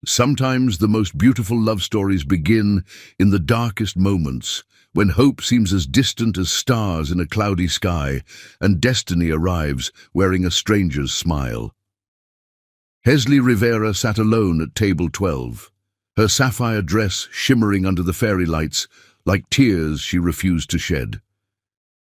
Sometimes the most beautiful love stories begin in the darkest moments, when hope seems as distant as stars in a cloudy sky, and destiny arrives wearing a stranger's smile. Hesley Rivera sat alone at table 12, her sapphire dress shimmering under the fairy lights like tears she refused to shed.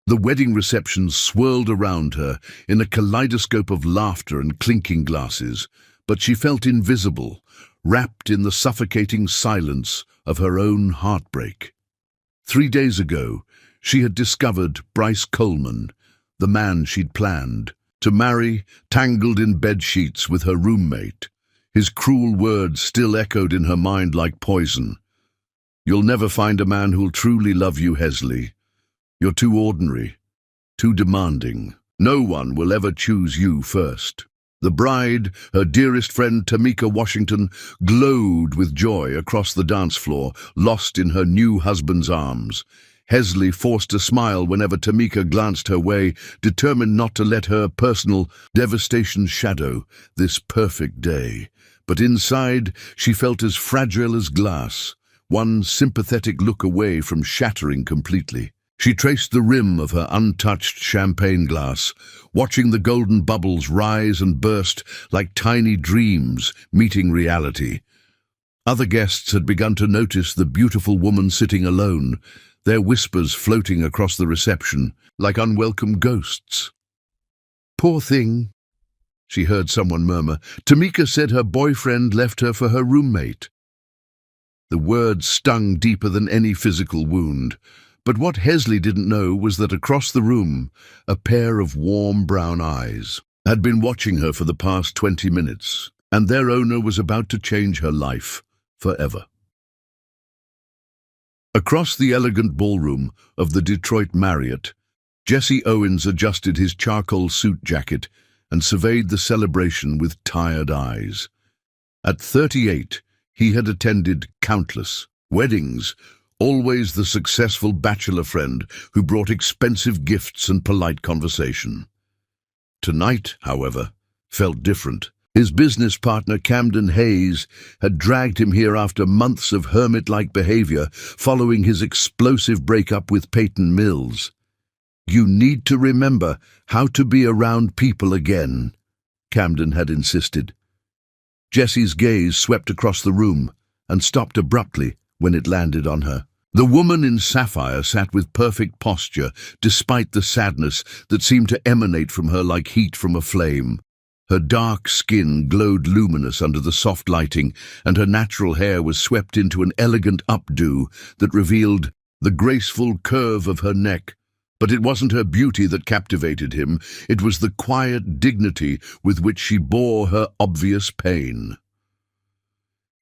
The wedding reception swirled around her in a kaleidoscope of laughter and clinking glasses, but she felt invisible, wrapped in the suffocating silence of her own heartbreak. 3 days ago, she had discovered Bryce Coleman, the man she'd planned to marry, tangled in bedsheets with her roommate. His cruel words still echoed in her mind like poison. "You'll never find a man who'll truly love you, Hesley. You're too ordinary, too demanding. No one will ever choose you first." The bride, her dearest friend Tamika Washington, glowed with joy across the dance floor, lost in her new husband's arms. Hesley forced a smile whenever Tamika glanced her way, determined not to let her personal devastation shadow this perfect day. But inside, she felt as fragile as glass, one sympathetic look away from shattering completely. She traced the rim of her untouched champagne glass, watching the golden bubbles rise and burst like tiny dreams meeting reality. Other guests had begun to notice the beautiful woman sitting alone, their whispers floating across the reception like unwelcome ghosts. "Poor thing," she heard someone murmur. "Tamika said her boyfriend left her for her roommate." The words stung deeper than any physical wound. But what Hesley didn't know was that across the room, a pair of warm brown eyes had been watching her for the past 20 minutes, and their owner was about to change her life forever. Across the elegant ballroom of the Detroit Marriott, Jesse Owens adjusted his charcoal suit jacket and surveyed the celebration with tired eyes. At 38, he had attended countless weddings, always the successful bachelor friend who brought expensive gifts and polite conversation. Tonight, however, felt different. His business partner, Camden Hayes, had dragged him here after months of hermit-like behavior following his explosive breakup with Peyton Mills. "You need to remember how to be around people again," Camden had insisted. Jesse's gaze swept across the room and stopped abruptly when it landed on her. The woman in sapphire sat with perfect posture, despite the sadness that seemed to emanate from her like heat from a flame. Her dark skin glowed luminous under the soft lighting, and her natural hair was swept into an elegant updo that revealed the graceful curve of her neck. But it wasn't her beauty that captivated him, it was the quiet dignity with which she bore her obvious pain.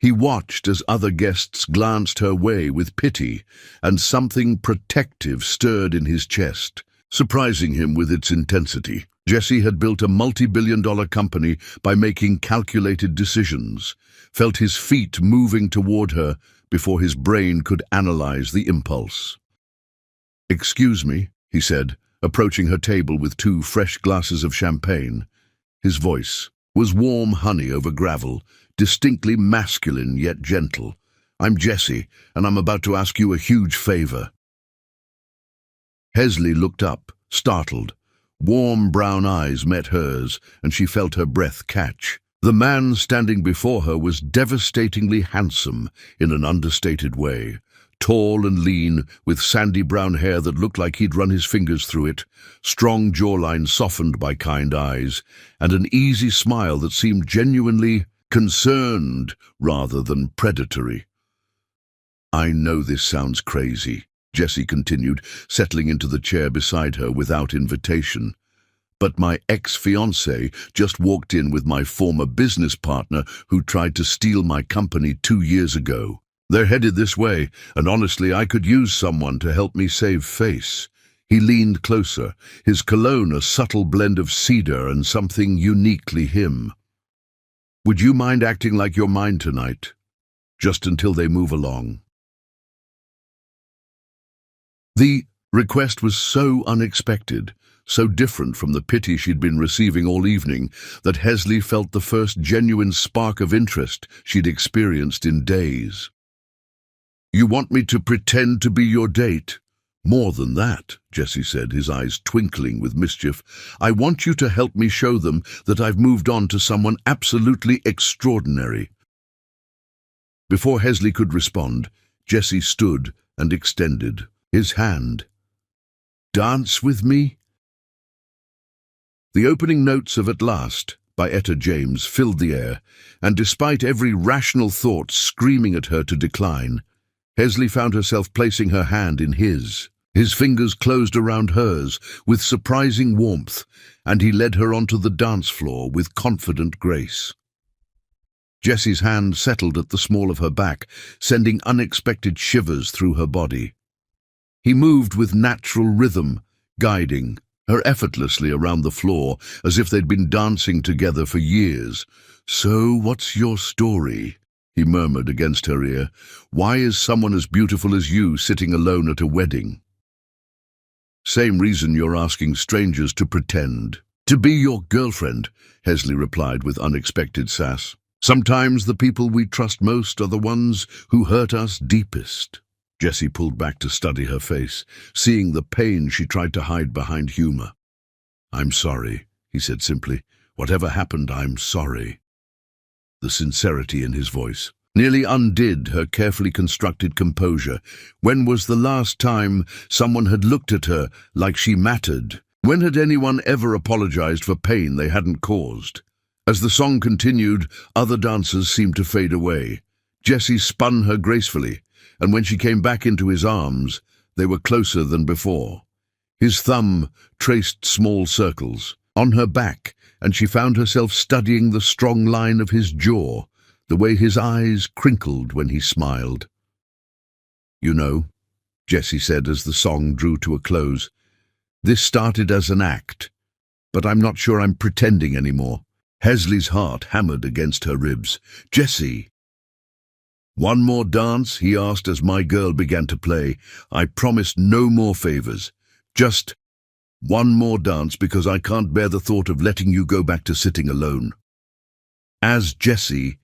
He watched as other guests glanced her way with pity, and something protective stirred in his chest, surprising him with its intensity. Jesse had built a multi-billion-dollar company by making calculated decisions, felt his feet moving toward her before his brain could analyze the impulse. "Excuse me," he said, approaching her table with 2 fresh glasses of champagne. His voice was warm honey over gravel, distinctly masculine yet gentle. "I'm Jesse, and I'm about to ask you a huge favor." Hesley looked up, startled. Warm brown eyes met hers, and she felt her breath catch. The man standing before her was devastatingly handsome in an understated way. Tall and lean, with sandy brown hair that looked like he'd run his fingers through it, strong jawline softened by kind eyes, and an easy smile that seemed genuinely concerned rather than predatory. "I know this sounds crazy," Jesse continued, settling into the chair beside her without invitation. "But my ex-fiancé just walked in with my former business partner who tried to steal my company 2 years ago. They're headed this way, and honestly, I could use someone to help me save face." He leaned closer, his cologne a subtle blend of cedar and something uniquely him. "Would you mind acting like you're mine tonight? Just until they move along." The request was so unexpected, so different from the pity she'd been receiving all evening, that Hesley felt the first genuine spark of interest she'd experienced in days. "You want me to pretend to be your date?" "More than that," Jesse said, his eyes twinkling with mischief. "I want you to help me show them that I've moved on to someone absolutely extraordinary." Before Hesley could respond, Jesse stood and extended his hand. "Dance with me?" The opening notes of "At Last" by Etta James filled the air, and despite every rational thought screaming at her to decline, Hesley found herself placing her hand in his. His fingers closed around hers with surprising warmth, and he led her onto the dance floor with confident grace. Jesse's hand settled at the small of her back, sending unexpected shivers through her body. He moved with natural rhythm, guiding her effortlessly around the floor as if they'd been dancing together for years. "So, what's your story?" he murmured against her ear. "Why is someone as beautiful as you sitting alone at a wedding?" "Same reason you're asking strangers to pretend to be your girlfriend," Hesley replied with unexpected sass. "Sometimes the people we trust most are the ones who hurt us deepest." Jessie pulled back to study her face, seeing the pain she tried to hide behind humor. "I'm sorry," he said simply. "Whatever happened, I'm sorry." The sincerity in his voice nearly undid her carefully constructed composure. When was the last time someone had looked at her like she mattered? When had anyone ever apologized for pain they hadn't caused? As the song continued, other dancers seemed to fade away. Jessie spun her gracefully, and when she came back into his arms, they were closer than before. His thumb traced small circles on her back, and she found herself studying the strong line of his jaw, the way his eyes crinkled when he smiled. "You know," Jessie said as the song drew to a close, "this started as an act, but I'm not sure I'm pretending anymore." Hesley's heart hammered against her ribs. "Jessie!" "One more dance?" he asked as My Girl began to play. "I promised no more favors. Just one more dance, because I can't bear the thought of letting you go back to sitting alone." As Jessie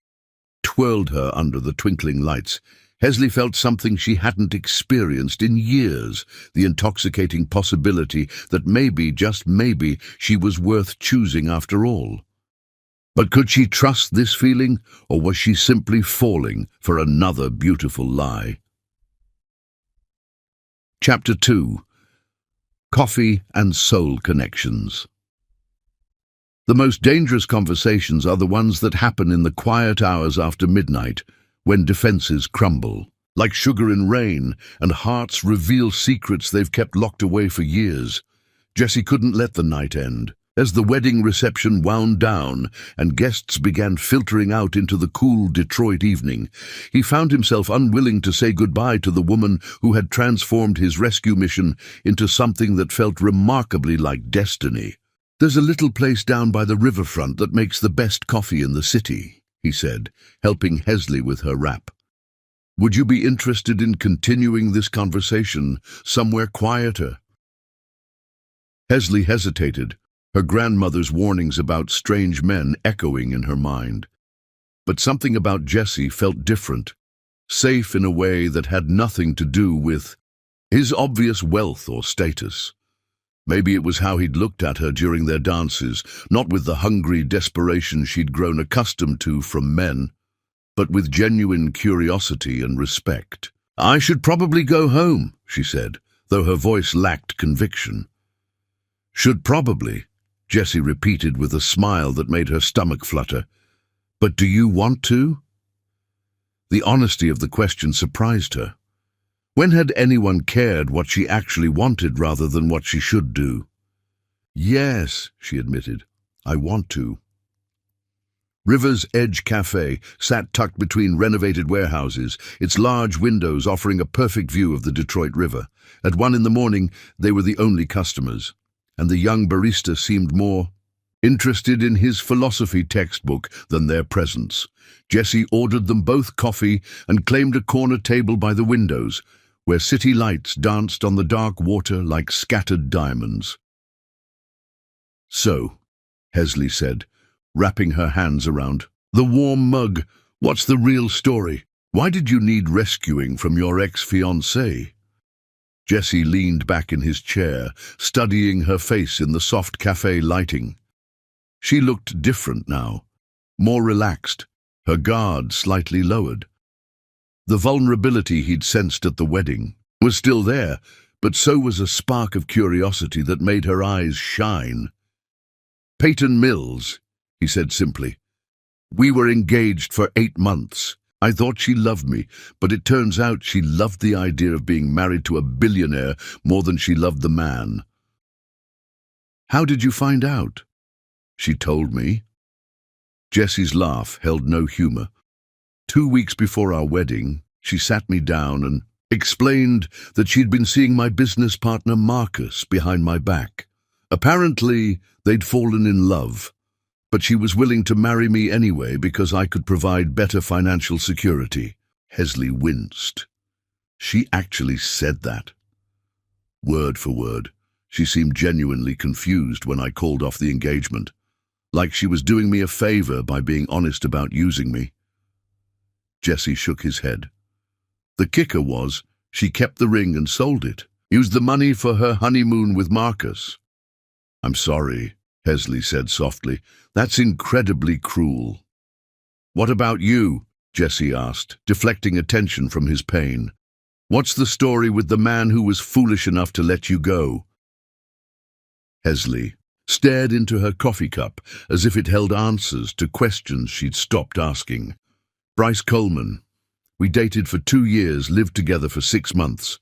twirled her under the twinkling lights, Hesley felt something she hadn't experienced in years, the intoxicating possibility that maybe, just maybe, she was worth choosing after all. But could she trust this feeling, or was she simply falling for another beautiful lie? Chapter 2. Coffee and Soul Connections. The most dangerous conversations are the ones that happen in the quiet hours after midnight, when defenses crumble. Like sugar in rain, and hearts reveal secrets they've kept locked away for years. Jessie couldn't let the night end. As the wedding reception wound down and guests began filtering out into the cool Detroit evening, he found himself unwilling to say goodbye to the woman who had transformed his rescue mission into something that felt remarkably like destiny. "There's a little place down by the riverfront that makes the best coffee in the city," he said, helping Hesley with her wrap. "Would you be interested in continuing this conversation somewhere quieter?" Hesley hesitated, her grandmother's warnings about strange men echoing in her mind. But something about Jessie felt different, safe in a way that had nothing to do with his obvious wealth or status. Maybe it was how he'd looked at her during their dances, not with the hungry desperation she'd grown accustomed to from men, but with genuine curiosity and respect. "I should probably go home," she said, though her voice lacked conviction. "Should probably," Jessie repeated with a smile that made her stomach flutter. "But do you want to?" The honesty of the question surprised her. When had anyone cared what she actually wanted rather than what she should do? "Yes," she admitted, "I want to." River's Edge Cafe sat tucked between renovated warehouses, its large windows offering a perfect view of the Detroit River. At 1 in the morning, they were the only customers, and the young barista seemed more interested in his philosophy textbook than their presence. Jessie ordered them both coffee and claimed a corner table by the windows, where city lights danced on the dark water like scattered diamonds. "So," Hesley said, wrapping her hands around the warm mug, "what's the real story? Why did you need rescuing from your ex-fiancé?" Jessie leaned back in his chair, studying her face in the soft cafe lighting. She looked different now, more relaxed, her guard slightly lowered. The vulnerability he'd sensed at the wedding was still there, but so was a spark of curiosity that made her eyes shine. "Peyton Mills," he said simply. "We were engaged for 8 months. I thought she loved me, but it turns out she loved the idea of being married to a billionaire more than she loved the man." "How did you find out?" "She told me." Jessie's laugh held no humor. 2 weeks before our wedding, she sat me down and explained that she'd been seeing my business partner Marcus behind my back. Apparently, they'd fallen in love, but she was willing to marry me anyway because I could provide better financial security. Hesley winced. She actually said that. Word for word, she seemed genuinely confused when I called off the engagement, like she was doing me a favor by being honest about using me. Jessie shook his head. The kicker was, she kept the ring and sold it, used the money for her honeymoon with Marcus. "I'm sorry," Hesley said softly. "That's incredibly cruel." "What about you?" Jessie asked, deflecting attention from his pain. "What's the story with the man who was foolish enough to let you go?" Hesley stared into her coffee cup as if it held answers to questions she'd stopped asking. "Bryce Coleman. We dated for 2 years, lived together for 6 months.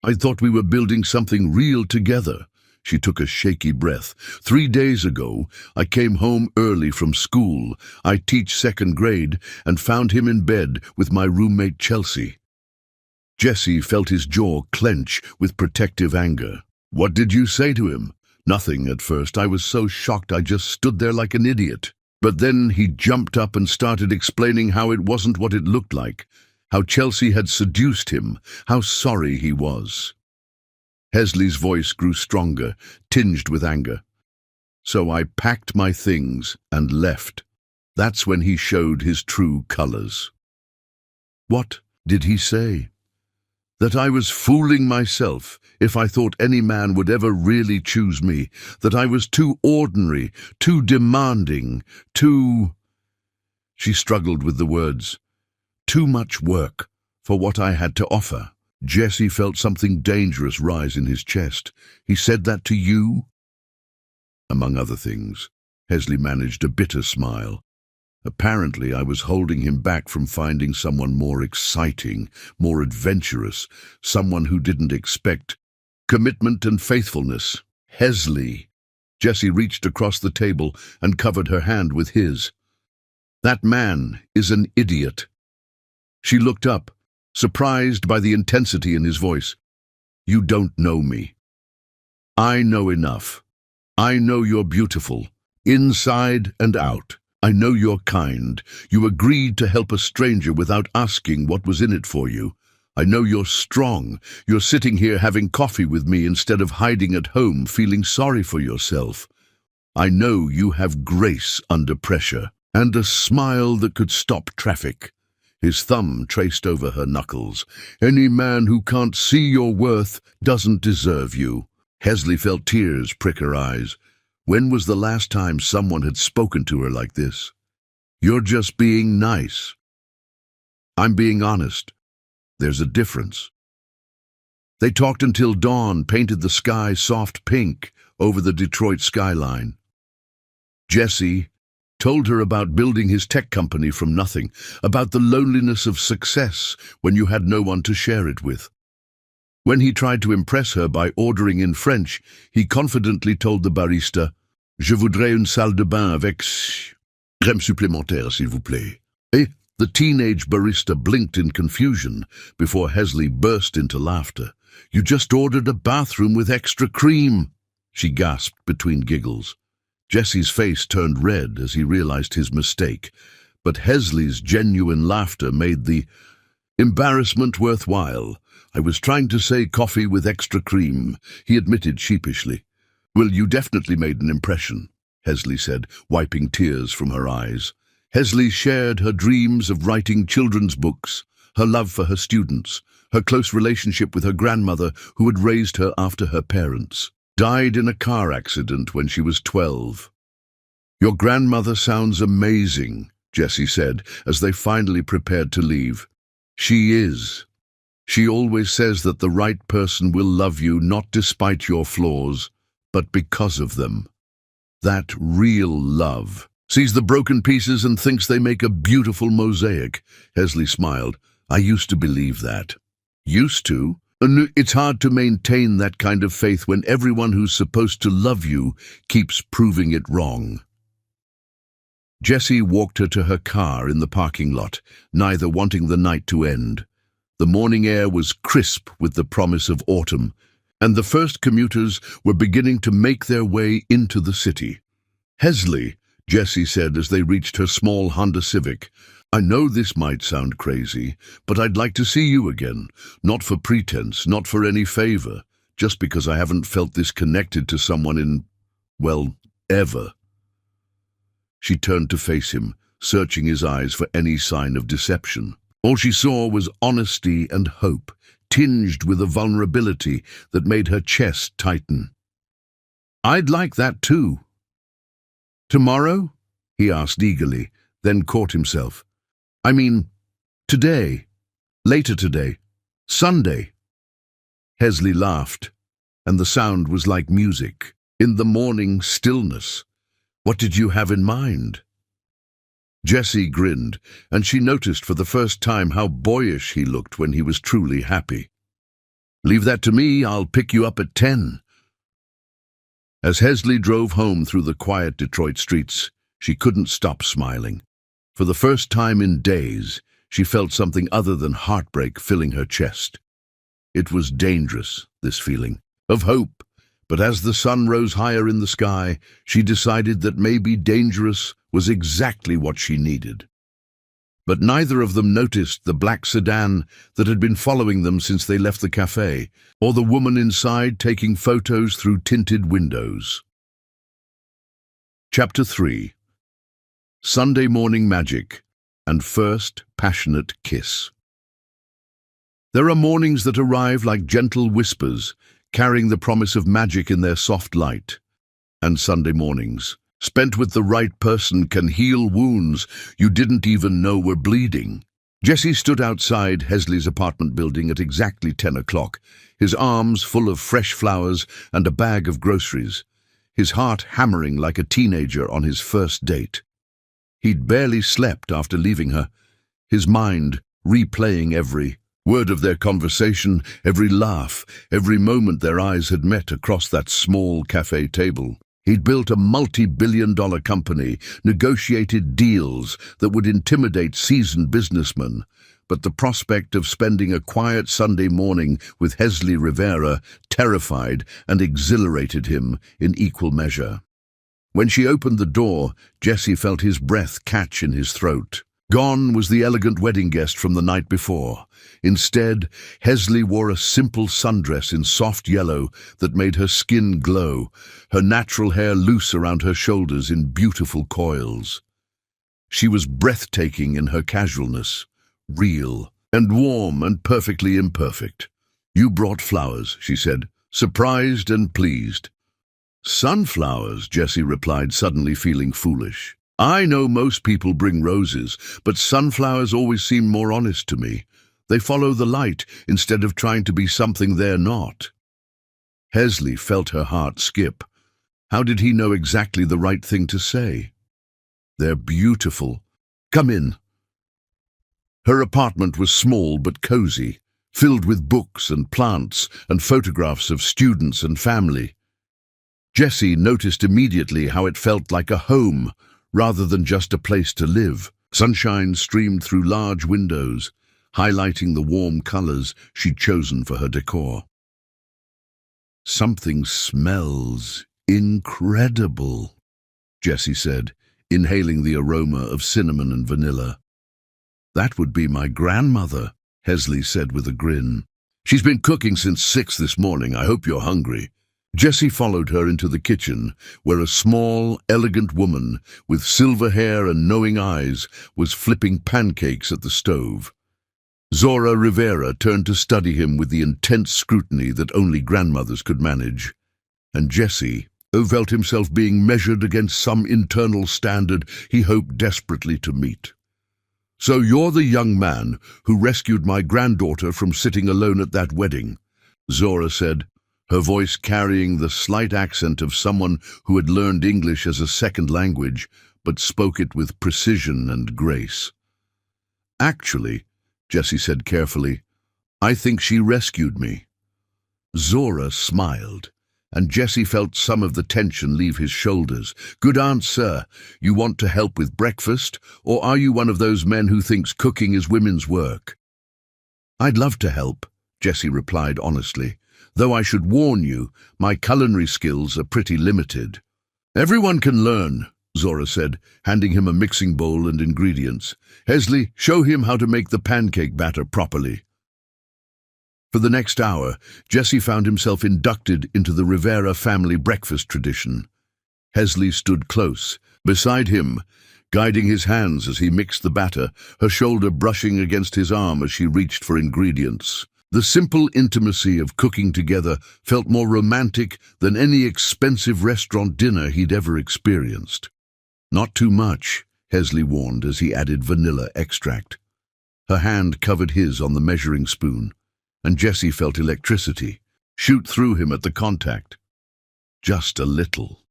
I thought we were building something real together." She took a shaky breath. 3 days ago, I came home early from school. I teach 2nd grade and found him in bed with my roommate Chelsea. Jessie felt his jaw clench with protective anger. "What did you say to him?" "Nothing at first. I was so shocked I just stood there like an idiot. But then he jumped up and started explaining how it wasn't what it looked like, how Chelsea had seduced him, how sorry he was." Hesley's voice grew stronger, tinged with anger. "So I packed my things and left. That's when he showed his true colors." "What did he say?" "That I was fooling myself if I thought any man would ever really choose me, that I was too ordinary, too demanding, too—" She struggled with the words. "Too much work for what I had to offer." Jessie felt something dangerous rise in his chest. "He said that to you?" "Among other things." Hesley managed a bitter smile. "Apparently I was holding him back from finding someone more exciting, more adventurous, someone who didn't expect commitment and faithfulness." "Hesley." Jessie reached across the table and covered her hand with his. "That man is an idiot." She looked up, surprised by the intensity in his voice. "You don't know me. I know enough. I know you're beautiful, inside and out. I know you're kind. You agreed to help a stranger without asking what was in it for you. I know you're strong. You're sitting here having coffee with me instead of hiding at home feeling sorry for yourself. I know you have grace under pressure and a smile that could stop traffic." His thumb traced over her knuckles. "Any man who can't see your worth doesn't deserve you." Hesley felt tears prick her eyes. When was the last time someone had spoken to her like this? "You're just being nice." "I'm being honest. There's a difference." They talked until dawn painted the sky soft pink over the Detroit skyline. Jessie told her about building his tech company from nothing, about the loneliness of success when you had no one to share it with. When he tried to impress her by ordering in French, he confidently told the barista, "Je voudrais une salle de bain avec crème supplémentaire, s'il vous plaît." The teenage barista blinked in confusion before Hesley burst into laughter. "You just ordered a bathroom with extra cream," she gasped between giggles. Jessie's face turned red as he realized his mistake, but Hesley's genuine laughter made the Embarrassment worthwhile. I was trying to say coffee with extra cream, he admitted sheepishly. Well, you definitely made an impression, Hesley said, wiping tears from her eyes. Hesley shared her dreams of writing children's books, her love for her students, her close relationship with her grandmother who had raised her after her parents died in a car accident when she was 12. Your grandmother sounds amazing, Jessie said as they finally prepared to leave. She is. She always says that the right person will love you not despite your flaws, but because of them. That real love. Sees the broken pieces and thinks they make a beautiful mosaic. Hesley smiled. I used to believe that. Used to? And it's hard to maintain that kind of faith when everyone who's supposed to love you keeps proving it wrong. Jessie walked her to her car in the parking lot, neither wanting the night to end. The morning air was crisp with the promise of autumn, and the first commuters were beginning to make their way into the city. Hesley, Jessie said as they reached her small Honda Civic, I know this might sound crazy, but I'd like to see you again. Not for pretense, not for any favor, just because I haven't felt this connected to someone in, well, ever. She turned to face him, searching his eyes for any sign of deception. All she saw was honesty and hope, tinged with a vulnerability that made her chest tighten. I'd like that too. Tomorrow? He asked eagerly, then caught himself. I mean, today, later today, Sunday. Hesley laughed, and the sound was like music, in the morning stillness. What did you have in mind? Jessie grinned, and she noticed for the first time how boyish he looked when he was truly happy. Leave that to me, I'll pick you up at 10. As Hesley drove home through the quiet Detroit streets, she couldn't stop smiling. For the first time in days, she felt something other than heartbreak filling her chest. It was dangerous, this feeling, of hope, but as the sun rose higher in the sky, she decided that maybe dangerous was exactly what she needed. But neither of them noticed the black sedan that had been following them since they left the cafe, or the woman inside taking photos through tinted windows. Chapter 3. Sunday Morning Magic and First Passionate Kiss. There are mornings that arrive like gentle whispers, carrying the promise of magic in their soft light. And Sunday mornings, spent with the right person, can heal wounds you didn't even know were bleeding. Jessie stood outside Hesley's apartment building at exactly 10 o'clock, his arms full of fresh flowers and a bag of groceries, his heart hammering like a teenager on his first date. He'd barely slept after leaving her, his mind replaying every word of their conversation, every laugh, every moment their eyes had met across that small cafe table. He'd built a multi-billion-dollar company, negotiated deals that would intimidate seasoned businessmen, but the prospect of spending a quiet Sunday morning with Hesley Rivera terrified and exhilarated him in equal measure. When she opened the door, Jessie felt his breath catch in his throat. Gone was the elegant wedding guest from the night before. Instead, Hesley wore a simple sundress in soft yellow that made her skin glow, her natural hair loose around her shoulders in beautiful coils. She was breathtaking in her casualness, real and warm and perfectly imperfect. You brought flowers, she said, surprised and pleased. Sunflowers, Jessie replied, suddenly feeling foolish. I know most people bring roses, but sunflowers always seem more honest to me. They follow the light instead of trying to be something they're not. Hesley felt her heart skip. How did he know exactly the right thing to say? They're beautiful. Come in. Her apartment was small but cozy, filled with books and plants and photographs of students and family. Jessie noticed immediately how it felt like a home rather than just a place to live. Sunshine streamed through large windows, highlighting the warm colors she'd chosen for her decor. Something smells incredible, Jessie said, inhaling the aroma of cinnamon and vanilla. That would be my grandmother. Hesley said with a grin. "She's been cooking since 6 this morning. I hope you're hungry." Jessie followed her into the kitchen, where a small, elegant woman with silver hair and knowing eyes was flipping pancakes at the stove. Zora Rivera turned to study him with the intense scrutiny that only grandmothers could manage. And Jessie, who felt himself being measured against some internal standard he hoped desperately to meet. "So you're the young man who rescued my granddaughter from sitting alone at that wedding," Zora said, her voice carrying the slight accent of someone who had learned English as a second language, but spoke it with precision and grace. "Actually," Jessie said carefully, "I think she rescued me." Zora smiled, and Jessie felt some of the tension leave his shoulders. "Good answer. You want to help with breakfast, or are you one of those men who thinks cooking is women's work?" "I'd love to help," Jessie replied honestly, "though I should warn you, my culinary skills are pretty limited." "Everyone can learn," Zora said, handing him a mixing bowl and ingredients. "Hesley, show him how to make the pancake batter properly." For the next hour, Jessie found himself inducted into the Rivera family breakfast tradition. Hesley stood close, beside him, guiding his hands as he mixed the batter, her shoulder brushing against his arm as she reached for ingredients. The simple intimacy of cooking together felt more romantic than any expensive restaurant dinner he'd ever experienced. "Not too much," Hesley warned as he added vanilla extract. Her hand covered his on the measuring spoon, and Jessie felt electricity shoot through him at the contact. "Just a little."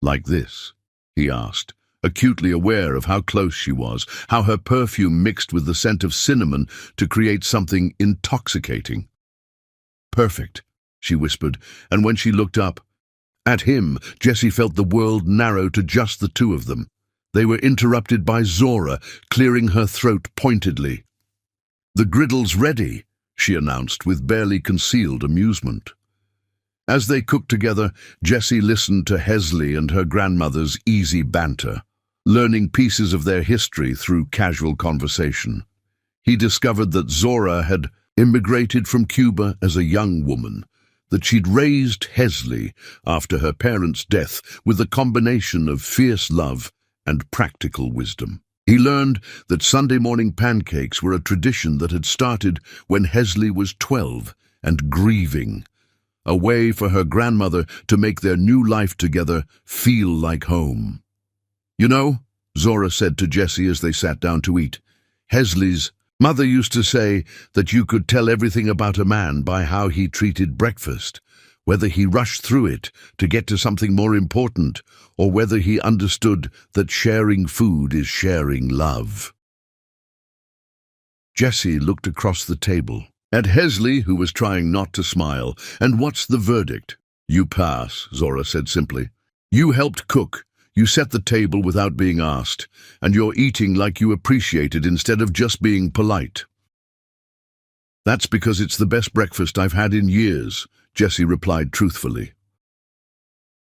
"Like this?" he asked, acutely aware of how close she was, how her perfume mixed with the scent of cinnamon to create something intoxicating. "Perfect," she whispered, and when she looked up at him, Jessie felt the world narrow to just the two of them. They were interrupted by Zora, clearing her throat pointedly. "The griddle's ready," she announced with barely concealed amusement. As they cooked together, Jessie listened to Hesley and her grandmother's easy banter, learning pieces of their history through casual conversation. He discovered that Zora had immigrated from Cuba as a young woman, that she'd raised Hesley after her parents' death with a combination of fierce love and practical wisdom. He learned that Sunday morning pancakes were a tradition that had started when Hesley was 12 and grieving, a way for her grandmother to make their new life together feel like home. "You know," Zora said to Jessie as they sat down to eat, "Hesley's mother used to say that you could tell everything about a man by how he treated breakfast, whether he rushed through it to get to something more important, or whether he understood that sharing food is sharing love." Jessie looked across the table at Hesley, who was trying not to smile. "And what's the verdict?" "You pass," Zora said simply. "You helped cook. You set the table without being asked, and you're eating like you appreciate it instead of just being polite." "That's because it's the best breakfast I've had in years," Jessie replied truthfully.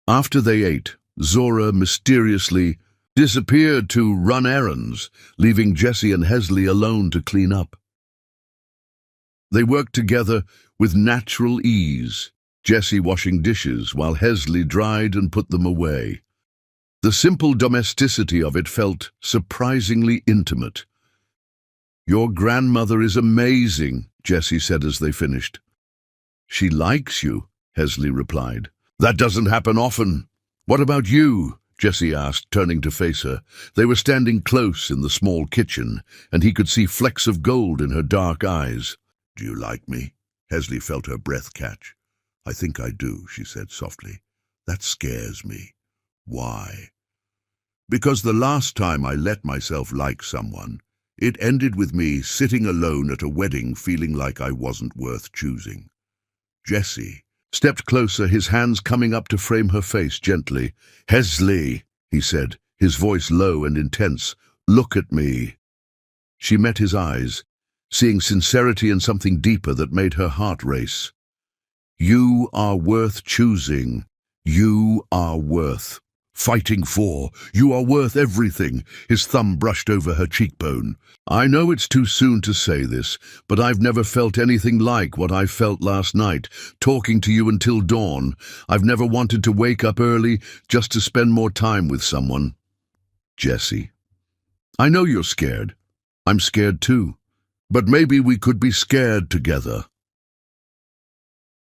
After they ate, Zora mysteriously disappeared to run errands, leaving Jessie and Hesley alone to clean up. They worked together with natural ease, Jessie washing dishes while Hesley dried and put them away. The simple domesticity of it felt surprisingly intimate. "Your grandmother is amazing," Jessie said as they finished. "She likes you," Hesley replied. "That doesn't happen often." "What about you?" Jessie asked, turning to face her. They were standing close in the small kitchen, and he could see flecks of gold in her dark eyes. "Do you like me?" Hesley felt her breath catch. "I think I do," she said softly. "That scares me." "Why?" "Because the last time I let myself like someone, it ended with me sitting alone at a wedding feeling like I wasn't worth choosing." Jessie stepped closer, his hands coming up to frame her face gently. "Hesley," he said, his voice low and intense, "look at me." She met his eyes, seeing sincerity and something deeper that made her heart race. "You are worth choosing. You are worth Fighting for. You are worth everything. His thumb brushed over her cheekbone. I know it's too soon to say this, but I've never felt anything like what I felt last night, talking to you until dawn. I've never wanted to wake up early just to spend more time with someone. Jesse. I know you're scared. I'm scared too. But maybe we could be scared together.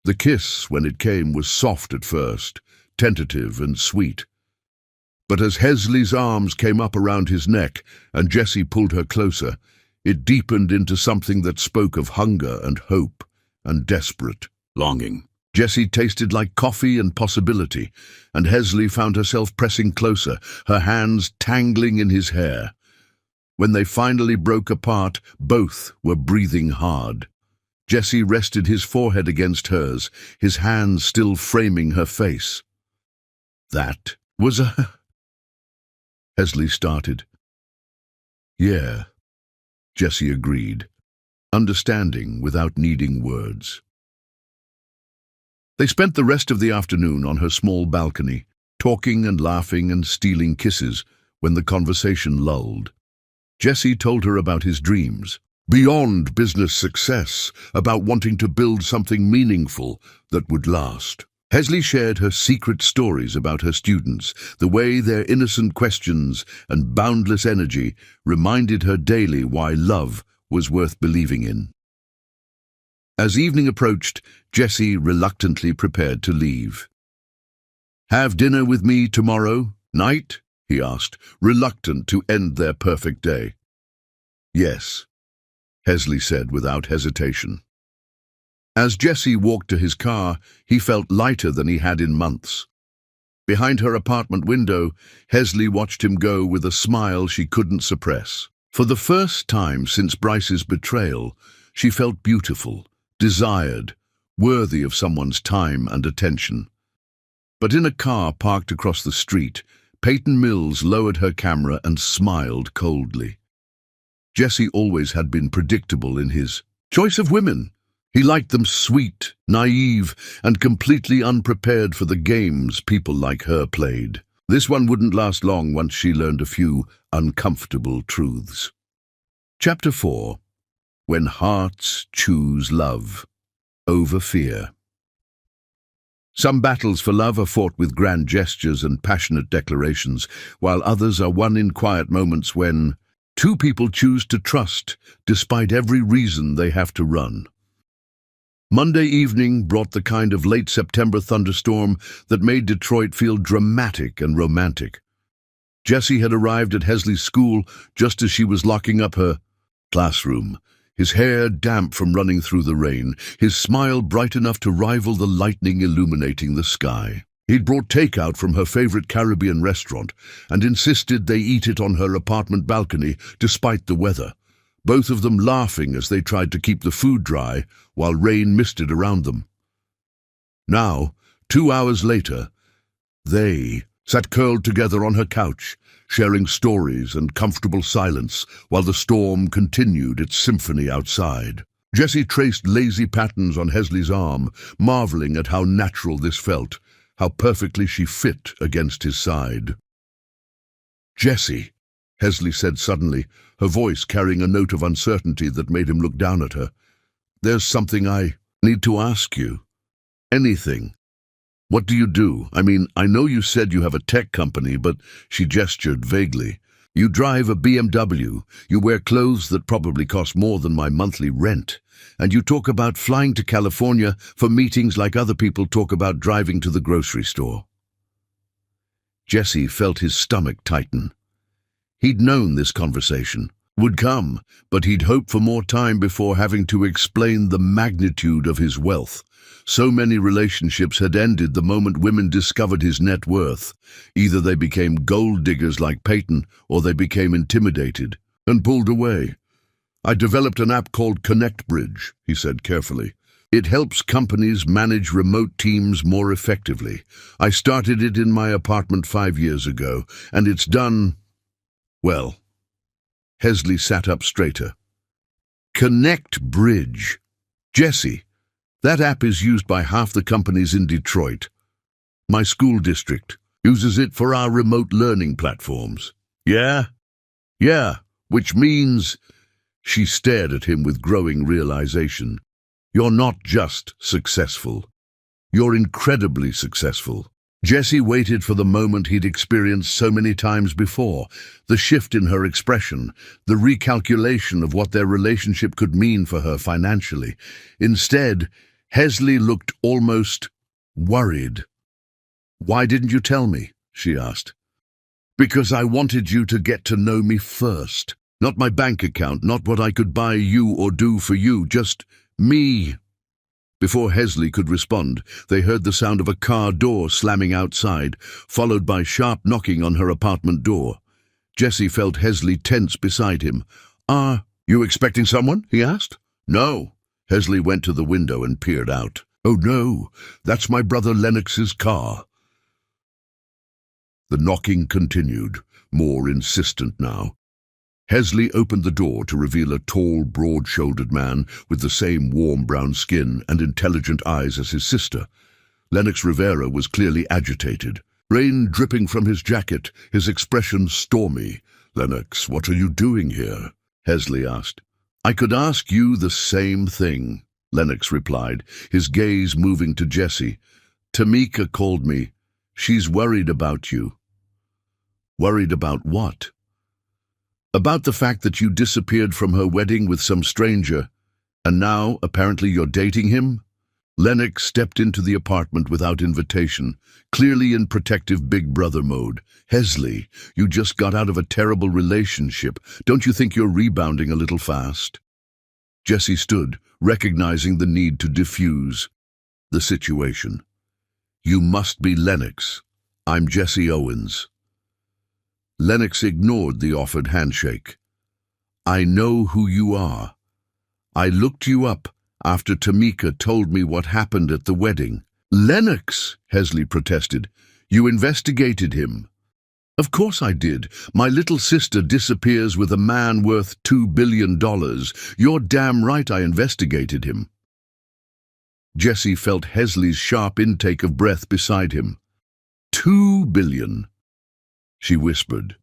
The kiss, when it came, was soft at first, tentative and sweet. But as Hesley's arms came up around his neck and Jesse pulled her closer, it deepened into something that spoke of hunger and hope and desperate longing. Jesse tasted like coffee and possibility, and Hesley found herself pressing closer, her hands tangling in his hair. When they finally broke apart, both were breathing hard. Jesse rested his forehead against hers, his hands still framing her face. That was a... Hesley started. Yeah, Jesse agreed, understanding without needing words. They spent the rest of the afternoon on her small balcony, talking and laughing and stealing kisses when the conversation lulled. Jesse told her about his dreams, beyond business success, about wanting to build something meaningful that would last. Hesley shared her secret stories about her students, the way their innocent questions and boundless energy reminded her daily why love was worth believing in. As evening approached, Jesse reluctantly prepared to leave. Have dinner with me tomorrow night? He asked, reluctant to end their perfect day. Yes, Hesley said without hesitation. As Jesse walked to his car, he felt lighter than he had in months. Behind her apartment window, Hesley watched him go with a smile she couldn't suppress. For the first time since Bryce's betrayal, she felt beautiful, desired, worthy of someone's time and attention. But in a car parked across the street, Peyton Mills lowered her camera and smiled coldly. Jesse always had been predictable in his choice of women. He liked them sweet, naive, and completely unprepared for the games people like her played. This one wouldn't last long once she learned a few uncomfortable truths. Chapter 4. When Hearts Choose Love Over Fear. Some battles for love are fought with grand gestures and passionate declarations, while others are won in quiet moments when two people choose to trust despite every reason they have to run. Monday evening brought the kind of late September thunderstorm that made Detroit feel dramatic and romantic. Jesse had arrived at Hesley's school just as she was locking up her classroom, his hair damp from running through the rain, his smile bright enough to rival the lightning illuminating the sky. He'd brought takeout from her favorite Caribbean restaurant and insisted they eat it on her apartment balcony despite the weather, both of them laughing as they tried to keep the food dry while rain misted around them. Now, 2 hours later, they sat curled together on her couch, sharing stories and comfortable silence while the storm continued its symphony outside. Jesse traced lazy patterns on Hesley's arm, marveling at how natural this felt, how perfectly she fit against his side. Jesse, Hesley said suddenly, her voice carrying a note of uncertainty that made him look down at her. There's something I need to ask you. Anything. What do you do? I mean, I know you said you have a tech company, but she gestured vaguely. You drive a BMW, you wear clothes that probably cost more than my monthly rent, and you talk about flying to California for meetings like other people talk about driving to the grocery store. Jesse felt his stomach tighten. He'd known this conversation would come, but he'd hoped for more time before having to explain the magnitude of his wealth. So many relationships had ended the moment women discovered his net worth. Either they became gold diggers like Peyton, or they became intimidated and pulled away. I developed an app called Connect Bridge, he said carefully. It helps companies manage remote teams more effectively. I started it in my apartment 5 years ago, and it's done well. Hesley sat up straighter. Connect Bridge. Jesse, that app is used by half the companies in Detroit. My school district, Uses it for our remote learning platforms. Yeah? Yeah, which means... She stared at him with growing realization. You're not just successful. You're incredibly successful. Jesse waited for the moment he'd experienced so many times before, the shift in her expression, the recalculation of what their relationship could mean for her financially. Instead, Hesley looked almost worried. "Why didn't you tell me?" she asked. "Because I wanted you to get to know me first. Not my bank account, not what I could buy you or do for you, just me." Before Hesley could respond, they heard the sound of a car door slamming outside, followed by sharp knocking on her apartment door. Jesse felt Hesley tense beside him. "Are you expecting someone?" he asked. "No." Hesley went to the window and peered out. "Oh no, that's my brother Lennox's car." The knocking continued, more insistent now. Hesley opened the door to reveal a tall, broad-shouldered man with the same warm brown skin and intelligent eyes as his sister. Lennox Rivera was clearly agitated, rain dripping from his jacket, his expression stormy. "Lennox, what are you doing here?" Hesley asked. "I could ask you the same thing," Lennox replied, his gaze moving to Jesse. "Tamika called me. She's worried about you." "Worried about what?" "About the fact that you disappeared from her wedding with some stranger, and now, apparently, you're dating him?" Lennox stepped into the apartment without invitation, clearly in protective big brother mode. "Hesley, you just got out of a terrible relationship. Don't you think you're rebounding a little fast?" Jesse stood, recognizing the need to diffuse the situation. "You must be Lennox. I'm Jesse Owens." Lennox ignored the offered handshake. "I know who you are. I looked you up after Tamika told me what happened at the wedding." "Lennox," Hesley protested, "you investigated him." "Of course I did. My little sister disappears with a man worth $2 billion. You're damn right I investigated him." Jesse felt Hesley's sharp intake of breath beside him. $2 billion. She whispered.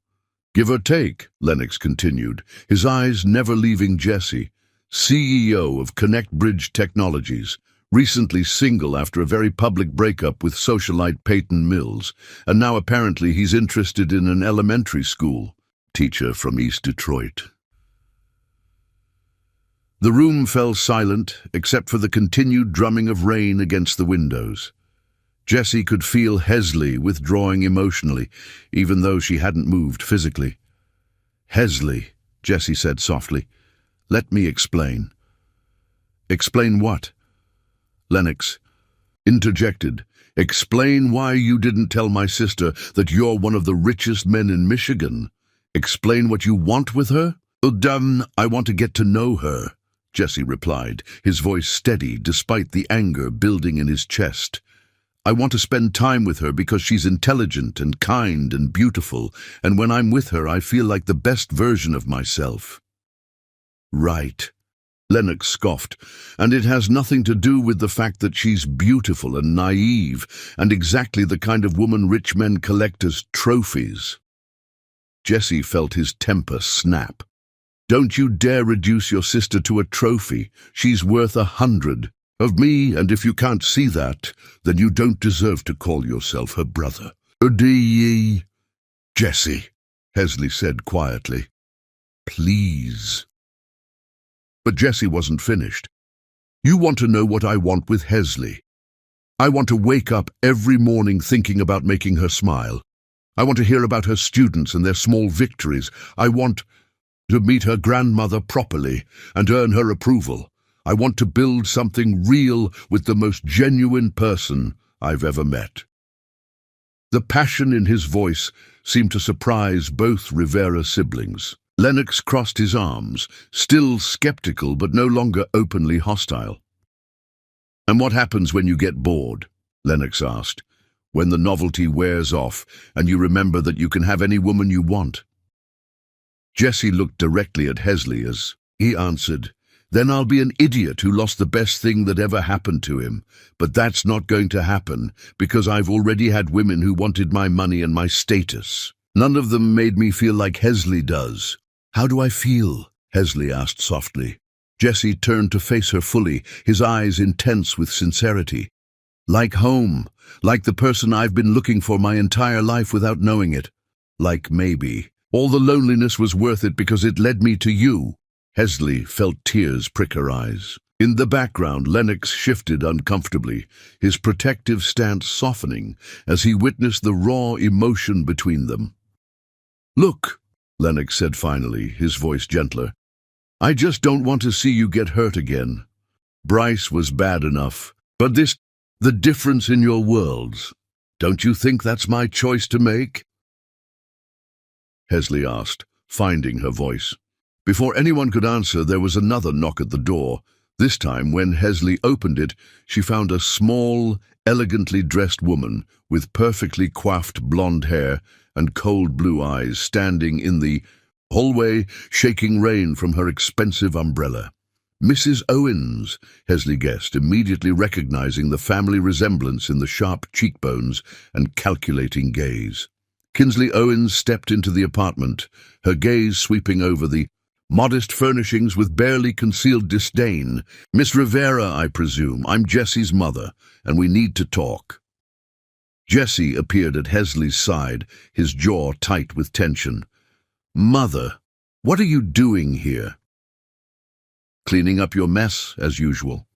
"Give or take," Lennox continued, his eyes never leaving Jesse, CEO of Connect Bridge Technologies, recently single after a very public breakup with socialite Peyton Mills, and now apparently he's interested in an elementary school teacher from East Detroit. The room fell silent, except for the continued drumming of rain against the windows. Jesse could feel Hesley withdrawing emotionally, even though she hadn't moved physically. "Hesley," Jesse said softly, "let me explain." "Explain what?" Lennox interjected. "Explain why you didn't tell my sister that you're one of the richest men in Michigan. Explain what you want with her?" I want to get to know her," Jesse replied, his voice steady despite the anger building in his chest. "I want to spend time with her because she's intelligent and kind and beautiful, and when I'm with her I feel like the best version of myself." "Right," Lennox scoffed, "and it has nothing to do with the fact that she's beautiful and naive and exactly the kind of woman rich men collect as trophies." Jesse felt his temper snap. "Don't you dare reduce your sister to a trophy. She's worth 100 of me, and if you can't see that, then you don't deserve to call yourself her brother." "Jesse," Hesley said quietly. "Please." But Jesse wasn't finished. "You want to know what I want with Hesley. I want to wake up every morning thinking about making her smile. I want to hear about her students and their small victories. I want to meet her grandmother properly and earn her approval. I want to build something real with the most genuine person I've ever met." The passion in his voice seemed to surprise both Rivera siblings. Lennox crossed his arms, still skeptical but no longer openly hostile. "And what happens when you get bored?" Lennox asked. "When the novelty wears off and you remember that you can have any woman you want?" Jesse looked directly at Hesley as he answered, Then I'll be an idiot who lost the best thing that ever happened to him. But that's not going to happen, because I've already had women who wanted my money and my status. None of them made me feel like Hesley does. How do I feel? Hesley asked softly. Jesse turned to face her fully, his eyes intense with sincerity. Like home, like the person I've been looking for my entire life without knowing it. Like maybe. All the loneliness was worth it because it led me to you. Hesley felt tears prick her eyes. In the background, Lennox shifted uncomfortably, his protective stance softening as he witnessed the raw emotion between them. "Look," Lennox said finally, his voice gentler. "I just don't want to see you get hurt again. Bryce was bad enough, but the difference in your worlds. Don't you think that's my choice to make?" Hesley asked, finding her voice. Before anyone could answer, there was another knock at the door. This time, when Hesley opened it, she found a small, elegantly dressed woman with perfectly coiffed blonde hair and cold blue eyes standing in the hallway, shaking rain from her expensive umbrella. "Mrs. Owens," Hesley guessed, immediately recognizing the family resemblance in the sharp cheekbones and calculating gaze. Kinsley Owens stepped into the apartment, her gaze sweeping over the modest furnishings with barely concealed disdain. "Miss Rivera, I presume. I'm Jesse's mother, and we need to talk." Jesse appeared at Hesley's side, his jaw tight with tension. "Mother, what are you doing here?" "Cleaning up your mess, as usual."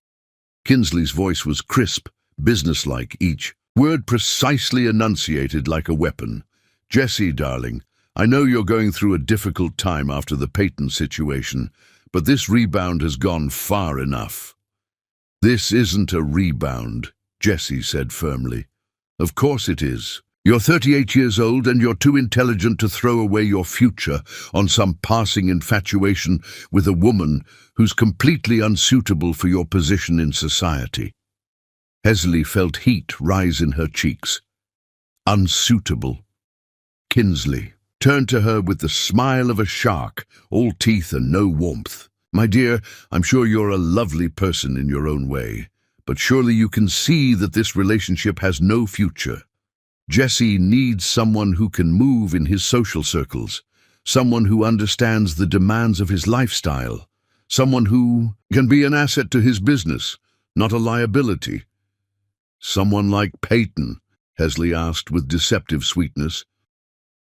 Kinsley's voice was crisp, businesslike, each word precisely enunciated like a weapon. "Jesse, darling, I know you're going through a difficult time after the Peyton situation, but this rebound has gone far enough." "This isn't a rebound," Jesse said firmly. "Of course it is. You're 38 years old and you're too intelligent to throw away your future on some passing infatuation with a woman who's completely unsuitable for your position in society." Hesley felt heat rise in her cheeks. Unsuitable. Kinsley turned to her with the smile of a shark, all teeth and no warmth. "My dear, I'm sure you're a lovely person in your own way, but surely you can see that this relationship has no future. Jesse needs someone who can move in his social circles, someone who understands the demands of his lifestyle, someone who can be an asset to his business, not a liability." "Someone like Peyton?" Hesley asked with deceptive sweetness.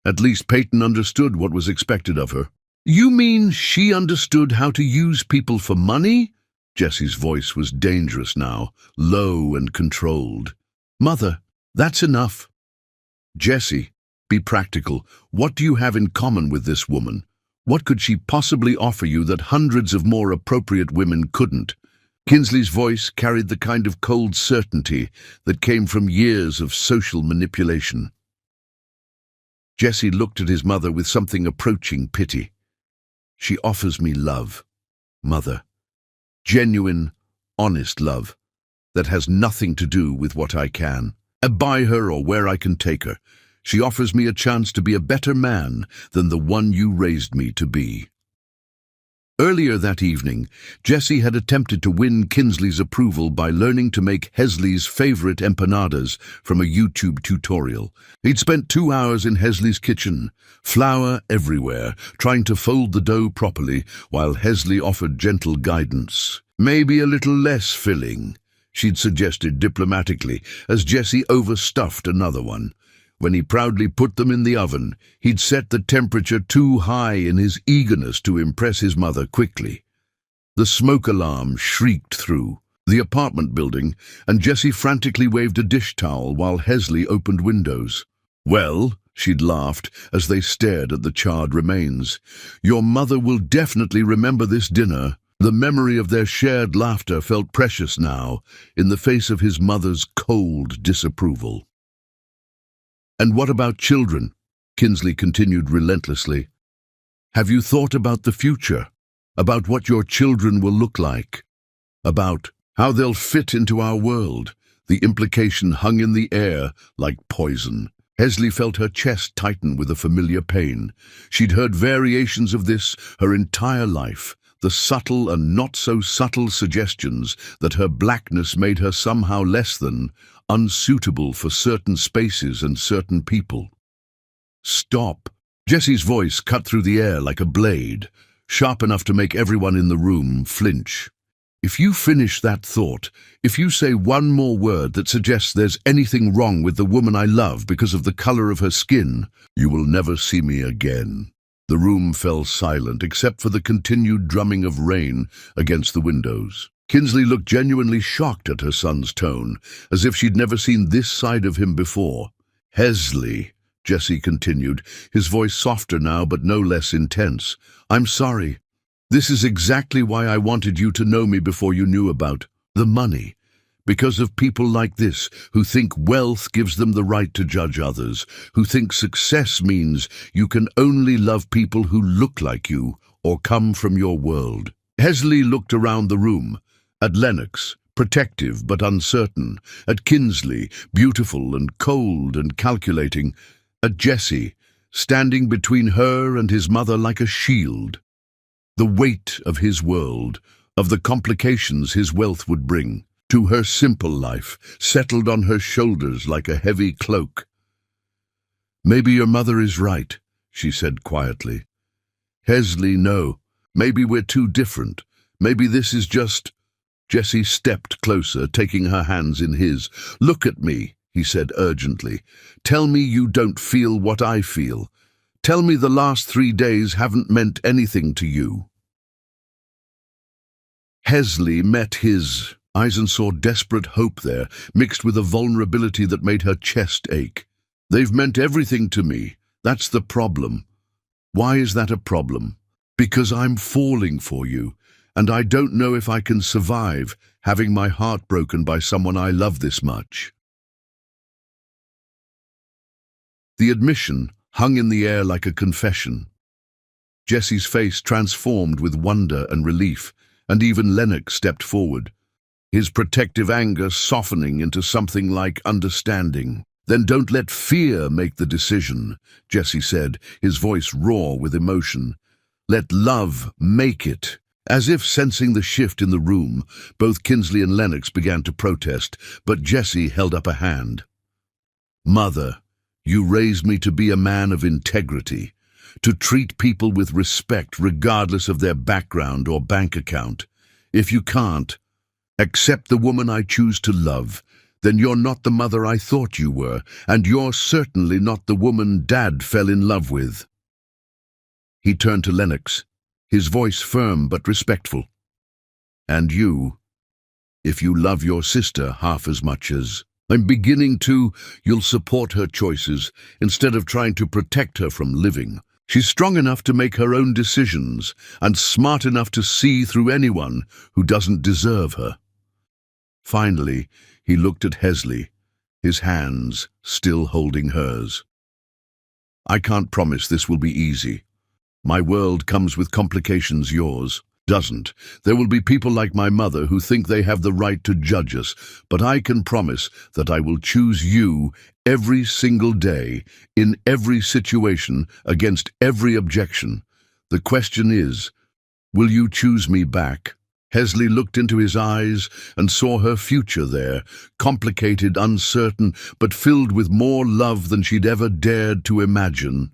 "At least Peyton understood what was expected of her." "You mean she understood how to use people for money?" Jesse's voice was dangerous now, low and controlled. "Mother, that's enough." "Jesse, be practical. What do you have in common with this woman? What could she possibly offer you that hundreds of more appropriate women couldn't?" Kinsley's voice carried the kind of cold certainty that came from years of social manipulation. Jesse looked at his mother with something approaching pity. "She offers me love, Mother. Genuine, honest love that has nothing to do with what I can buy her or where I can take her. She offers me a chance to be a better man than the one you raised me to be." Earlier that evening, Jesse had attempted to win Kinsley's approval by learning to make Hesley's favorite empanadas from a YouTube tutorial. He'd spent 2 hours in Hesley's kitchen, flour everywhere, trying to fold the dough properly, while Hesley offered gentle guidance. "Maybe a little less filling," she'd suggested diplomatically, as Jesse overstuffed another one. When he proudly put them in the oven, he'd set the temperature too high in his eagerness to impress his mother quickly. The smoke alarm shrieked through the apartment building, and Jesse frantically waved a dish towel while Hesley opened windows. "Well," she'd laughed as they stared at the charred remains, "your mother will definitely remember this dinner." The memory of their shared laughter felt precious now, in the face of his mother's cold disapproval. "And what about children?" Kinsley continued relentlessly. "Have you thought about the future? About what your children will look like? About how they'll fit into our world?" The implication hung in the air like poison. Hesley felt her chest tighten with a familiar pain. She'd heard variations of this her entire life, the subtle and not-so-subtle suggestions that her blackness made her somehow less than, unsuitable for certain spaces and certain people. "Stop." Jesse's voice cut through the air like a blade, sharp enough to make everyone in the room flinch. "If you finish that thought, if you say one more word that suggests there's anything wrong with the woman I love because of the color of her skin, you will never see me again." The room fell silent, except for the continued drumming of rain against the windows. Kinsley looked genuinely shocked at her son's tone, as if she'd never seen this side of him before. "Hesley," Jesse continued, his voice softer now but no less intense, "I'm sorry. This is exactly why I wanted you to know me before you knew about the money. Because of people like this, who think wealth gives them the right to judge others, who think success means you can only love people who look like you or come from your world." Hesley looked around the room, at Lennox, protective but uncertain, at Kinsley, beautiful and cold and calculating, at Jesse, standing between her and his mother like a shield. The weight of his world, of the complications his wealth would bring, to her simple life, settled on her shoulders like a heavy cloak. "Maybe your mother is right," she said quietly. "Hesley, no. Maybe we're too different. Maybe this is just—" Jesse stepped closer, taking her hands in his. "Look at me," he said urgently. "Tell me you don't feel what I feel. Tell me the last 3 days haven't meant anything to you." Hesley met his eyes and saw desperate hope there, mixed with a vulnerability that made her chest ache. "They've meant everything to me. That's the problem." "Why is that a problem?" "Because I'm falling for you, and I don't know if I can survive having my heart broken by someone I love this much." The admission hung in the air like a confession. Jesse's face transformed with wonder and relief, and even Lennox stepped forward, his protective anger softening into something like understanding. "Then don't let fear make the decision," Jesse said, his voice raw with emotion. "Let love make it." As if sensing the shift in the room, both Kinsley and Lennox began to protest, but Jesse held up a hand. "Mother, you raised me to be a man of integrity, to treat people with respect regardless of their background or bank account. If you can't accept the woman I choose to love, then you're not the mother I thought you were, and you're certainly not the woman Dad fell in love with." He turned to Lennox, his voice firm but respectful. "And you, if you love your sister half as much as I'm beginning to, you'll support her choices instead of trying to protect her from living. She's strong enough to make her own decisions and smart enough to see through anyone who doesn't deserve her." Finally, he looked at Hesley, his hands still holding hers. "I can't promise this will be easy. My world comes with complications yours doesn't. There will be people like my mother who think they have the right to judge us, but I can promise that I will choose you every single day, in every situation, against every objection. The question is, will you choose me back?" Hesley looked into his eyes and saw her future there, complicated, uncertain, but filled with more love than she'd ever dared to imagine.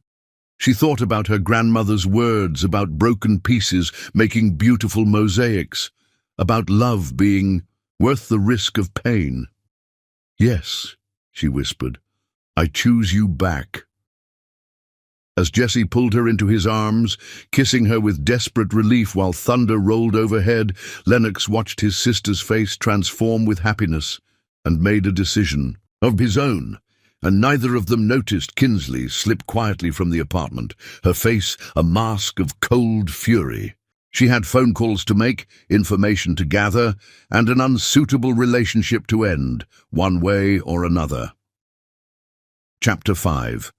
She thought about her grandmother's words about broken pieces making beautiful mosaics, about love being worth the risk of pain. "Yes," she whispered, "I choose you back." As Jesse pulled her into his arms, kissing her with desperate relief while thunder rolled overhead, Lennox watched his sister's face transform with happiness and made a decision of his own. And neither of them noticed Kinsley slip quietly from the apartment, her face a mask of cold fury. She had phone calls to make, information to gather, and an unsuitable relationship to end, one way or another. Chapter 5.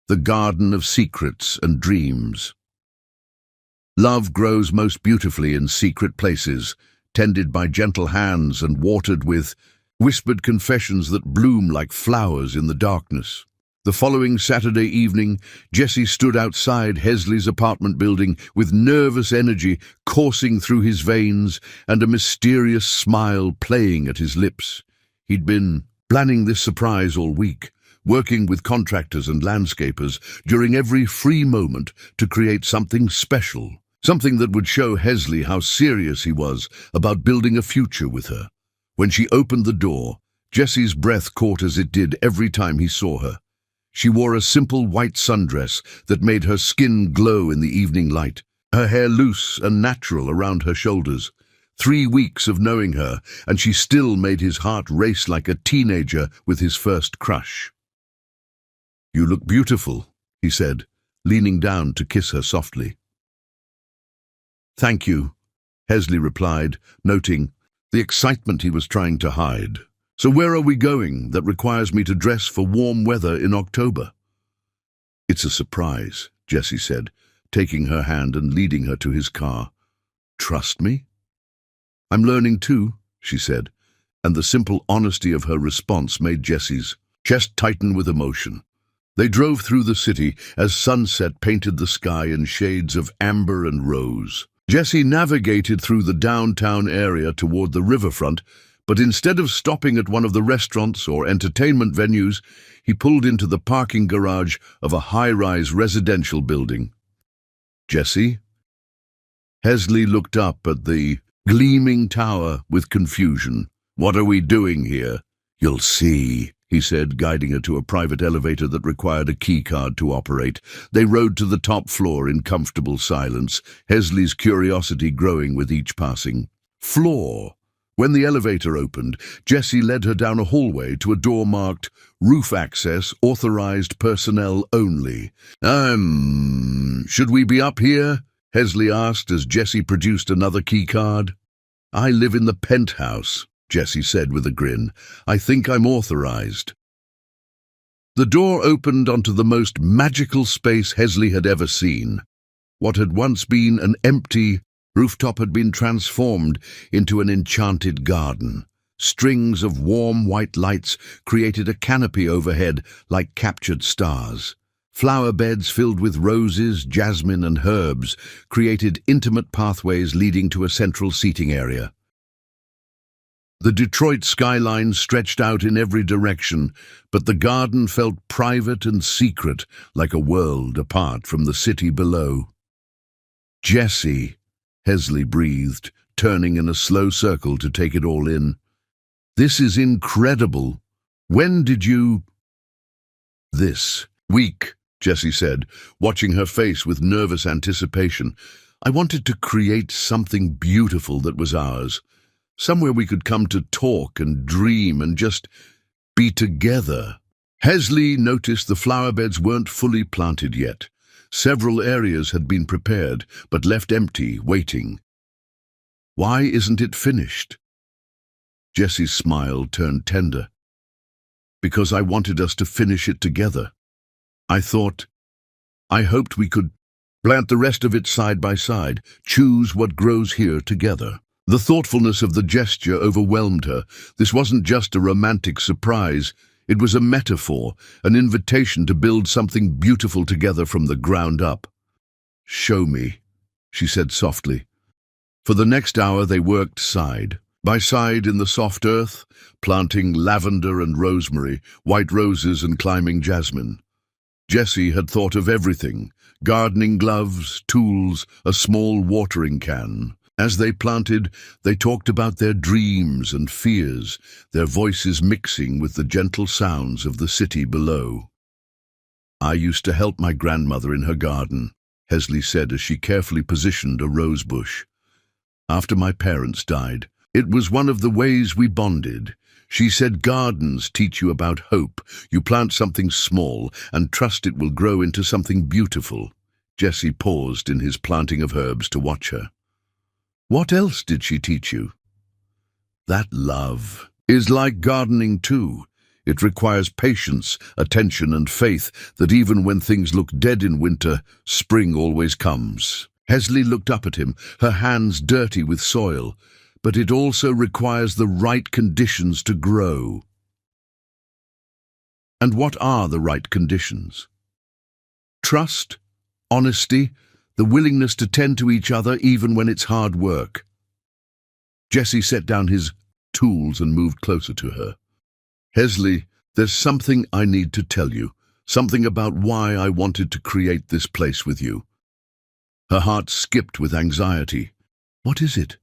The Garden of Secrets and Dreams. Love grows most beautifully in secret places, tended by gentle hands and watered with whispered confessions that bloom like flowers in the darkness. The following Saturday evening, Jesse stood outside Hesley's apartment building with nervous energy coursing through his veins and a mysterious smile playing at his lips. He'd been planning this surprise all week, working with contractors and landscapers during every free moment to create something special, something that would show Hesley how serious he was about building a future with her. When she opened the door, Jesse's breath caught as it did every time he saw her. She wore a simple white sundress that made her skin glow in the evening light, her hair loose and natural around her shoulders. 3 weeks of knowing her, and she still made his heart race like a teenager with his first crush. "You look beautiful," he said, leaning down to kiss her softly. "Thank you," Hesley replied, noting the excitement he was trying to hide. "So where are we going that requires me to dress for warm weather in October?" "It's a surprise," Jesse said, taking her hand and leading her to his car. "Trust me?" "I'm learning too," she said, and the simple honesty of her response made Jesse's chest tighten with emotion. They drove through the city as sunset painted the sky in shades of amber and rose. Jesse navigated through the downtown area toward the riverfront, but instead of stopping at one of the restaurants or entertainment venues, he pulled into the parking garage of a high-rise residential building. "Jesse?" Hesley looked up at the gleaming tower with confusion. "What are we doing here?" "You'll see," he said, guiding her to a private elevator that required a key card to operate. They rode to the top floor in comfortable silence, Hesley's curiosity growing with each passing floor. When the elevator opened, Jesse led her down a hallway to a door marked "Roof Access, Authorized Personnel Only." Should we be up here?" Hesley asked as Jesse produced another key card. "I live in the penthouse," Jesse said with a grin. "I think I'm authorized." The door opened onto the most magical space Hesley had ever seen. What had once been an empty rooftop had been transformed into an enchanted garden. Strings of warm white lights created a canopy overhead like captured stars. Flower beds filled with roses, jasmine, and herbs created intimate pathways leading to a central seating area. The Detroit skyline stretched out in every direction, but the garden felt private and secret, like a world apart from the city below. "Jesse," Hesley breathed, turning in a slow circle to take it all in. "This is incredible. When did you—" "This week," Jesse said, watching her face with nervous anticipation. "I wanted to create something beautiful that was ours. Somewhere we could come to talk and dream and just be together." Hesley noticed the flower beds weren't fully planted yet. Several areas had been prepared, but left empty, waiting. "Why isn't it finished?" Jesse's smile turned tender. "Because I wanted us to finish it together. I hoped we could plant the rest of it side by side, choose what grows here together." The thoughtfulness of the gesture overwhelmed her. This wasn't just a romantic surprise. It was a metaphor, an invitation to build something beautiful together from the ground up. "Show me," she said softly. For the next hour they worked side by side in the soft earth, planting lavender and rosemary, white roses and climbing jasmine. Jesse had thought of everything: gardening gloves, tools, a small watering can. As they planted, they talked about their dreams and fears, their voices mixing with the gentle sounds of the city below. "I used to help my grandmother in her garden," Hesley said as she carefully positioned a rose bush. "After my parents died, it was one of the ways we bonded. She said gardens teach you about hope. You plant something small and trust it will grow into something beautiful." Jesse paused in his planting of herbs to watch her. "What else did she teach you?" "That love is like gardening too. It requires patience, attention, and faith that even when things look dead in winter, spring always comes." Hesley looked up at him, her hands dirty with soil. "But it also requires the right conditions to grow." And what are the right conditions? Trust, honesty, the willingness to tend to each other even when it's hard work. Jesse set down his tools and moved closer to her. Hesley, there's something I need to tell you, something about why I wanted to create this place with you. Her heart skipped with anxiety. What is it?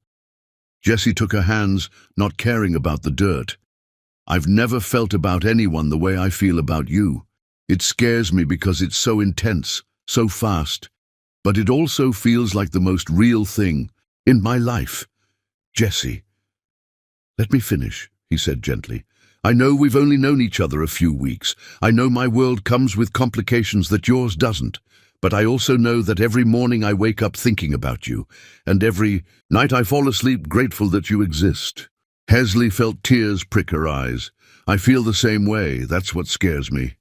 Jesse took her hands, not caring about the dirt. I've never felt about anyone the way I feel about you. It scares me because it's so intense, so fast, but it also feels like the most real thing in my life. Jesse. Let me finish, he said gently. I know we've only known each other a few weeks. I know my world comes with complications that yours doesn't. But I also know that every morning I wake up thinking about you, and every night I fall asleep grateful that you exist. Hesley felt tears prick her eyes. I feel the same way. That's what scares me.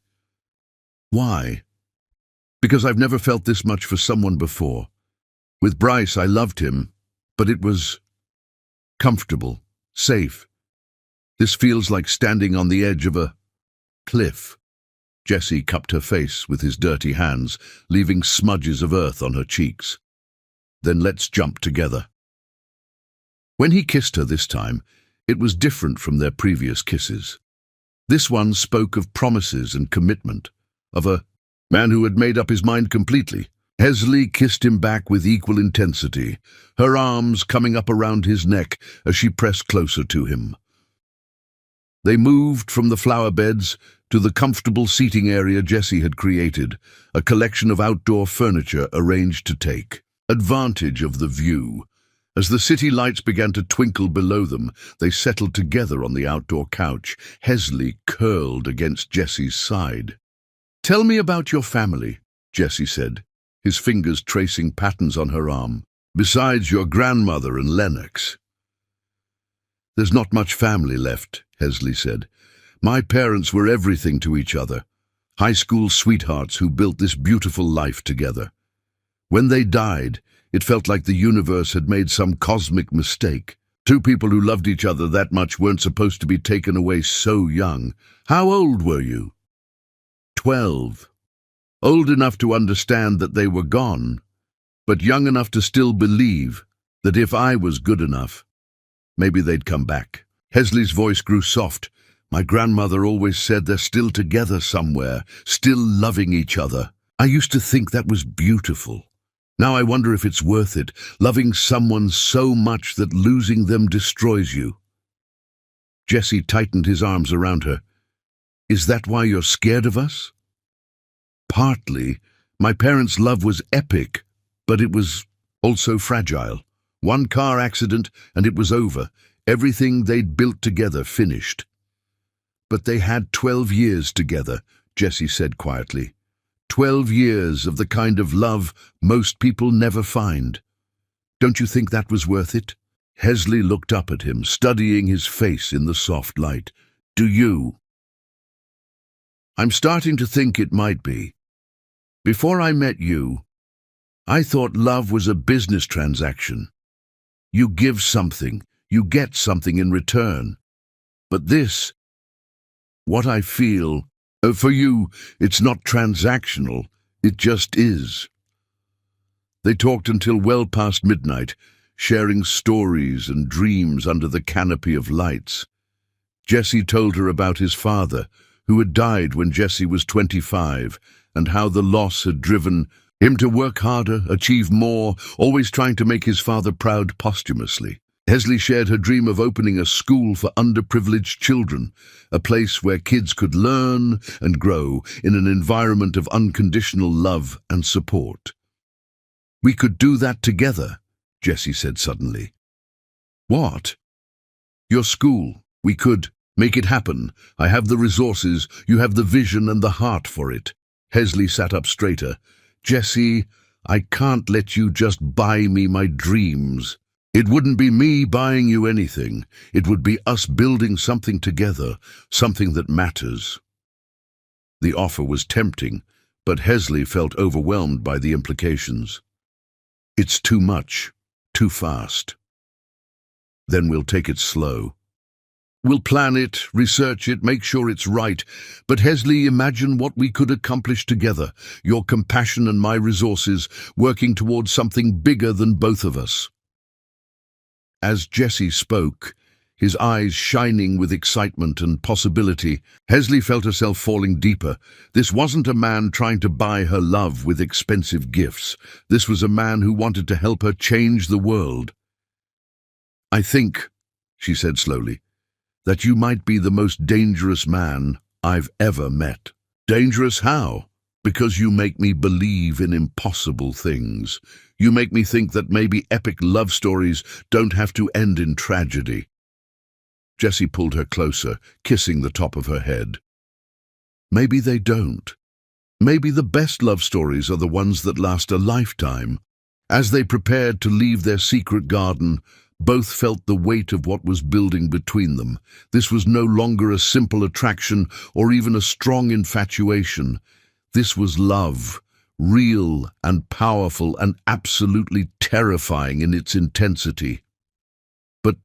Why? Because I've never felt this much for someone before. With Bryce, I loved him, but it was comfortable, safe. This feels like standing on the edge of a cliff. Jesse cupped her face with his dirty hands, leaving smudges of earth on her cheeks. Then let's jump together. When he kissed her this time, it was different from their previous kisses. This one spoke of promises and commitment, of a man who had made up his mind completely. Hesley kissed him back with equal intensity, her arms coming up around his neck as she pressed closer to him. They moved from the flower beds to the comfortable seating area Jesse had created, a collection of outdoor furniture arranged to take advantage of the view. As the city lights began to twinkle below them, they settled together on the outdoor couch, Hesley curled against Jesse's side. Tell me about your family, Jesse said, his fingers tracing patterns on her arm. Besides your grandmother and Lennox. There's not much family left, Hesley said. My parents were everything to each other, high school sweethearts who built this beautiful life together. When they died, it felt like the universe had made some cosmic mistake. Two people who loved each other that much weren't supposed to be taken away so young. How old were you? 12. Old enough to understand that they were gone, but young enough to still believe that if I was good enough, maybe they'd come back. Hesley's voice grew soft. My grandmother always said they're still together somewhere, still loving each other. I used to think that was beautiful. Now I wonder if it's worth it, loving someone so much that losing them destroys you. Jesse tightened his arms around her. Is that why you're scared of us? Partly. My parents' love was epic, but it was also fragile. One car accident and it was over. Everything they'd built together finished. But they had 12 years together, Jesse said quietly. 12 years of the kind of love most people never find. Don't you think that was worth it? Hesley looked up at him, studying his face in the soft light. Do you? I'm starting to think it might be. Before I met you, I thought love was a business transaction. You give something, you get something in return. But this, what I feel, for you, it's not transactional, it just is. They talked until well past midnight, sharing stories and dreams under the canopy of lights. Jesse told her about his father, who had died when Jesse was 25, and how the loss had driven him to work harder, achieve more, always trying to make his father proud posthumously. Hesley shared her dream of opening a school for underprivileged children, a place where kids could learn and grow in an environment of unconditional love and support. We could do that together, Jesse said suddenly. What? Your school. We could make it happen. I have the resources, you have the vision and the heart for it. Hesley sat up straighter. Jesse, I can't let you just buy me my dreams. It wouldn't be me buying you anything. It would be us building something together, something that matters. The offer was tempting, but Hesley felt overwhelmed by the implications. It's too much, too fast. Then we'll take it slow. We'll plan it, research it, make sure it's right. But Hesley, imagine what we could accomplish together. Your compassion and my resources, working towards something bigger than both of us." As Jesse spoke, his eyes shining with excitement and possibility, Hesley felt herself falling deeper. This wasn't a man trying to buy her love with expensive gifts. This was a man who wanted to help her change the world. "I think," she said slowly, "that you might be the most dangerous man I've ever met." "Dangerous how?" "Because you make me believe in impossible things. You make me think that maybe epic love stories don't have to end in tragedy." Jessie pulled her closer, kissing the top of her head. "Maybe they don't. Maybe the best love stories are the ones that last a lifetime." As they prepared to leave their secret garden, both felt the weight of what was building between them. This was no longer a simple attraction or even a strong infatuation. This was love, real and powerful and absolutely terrifying in its intensity. But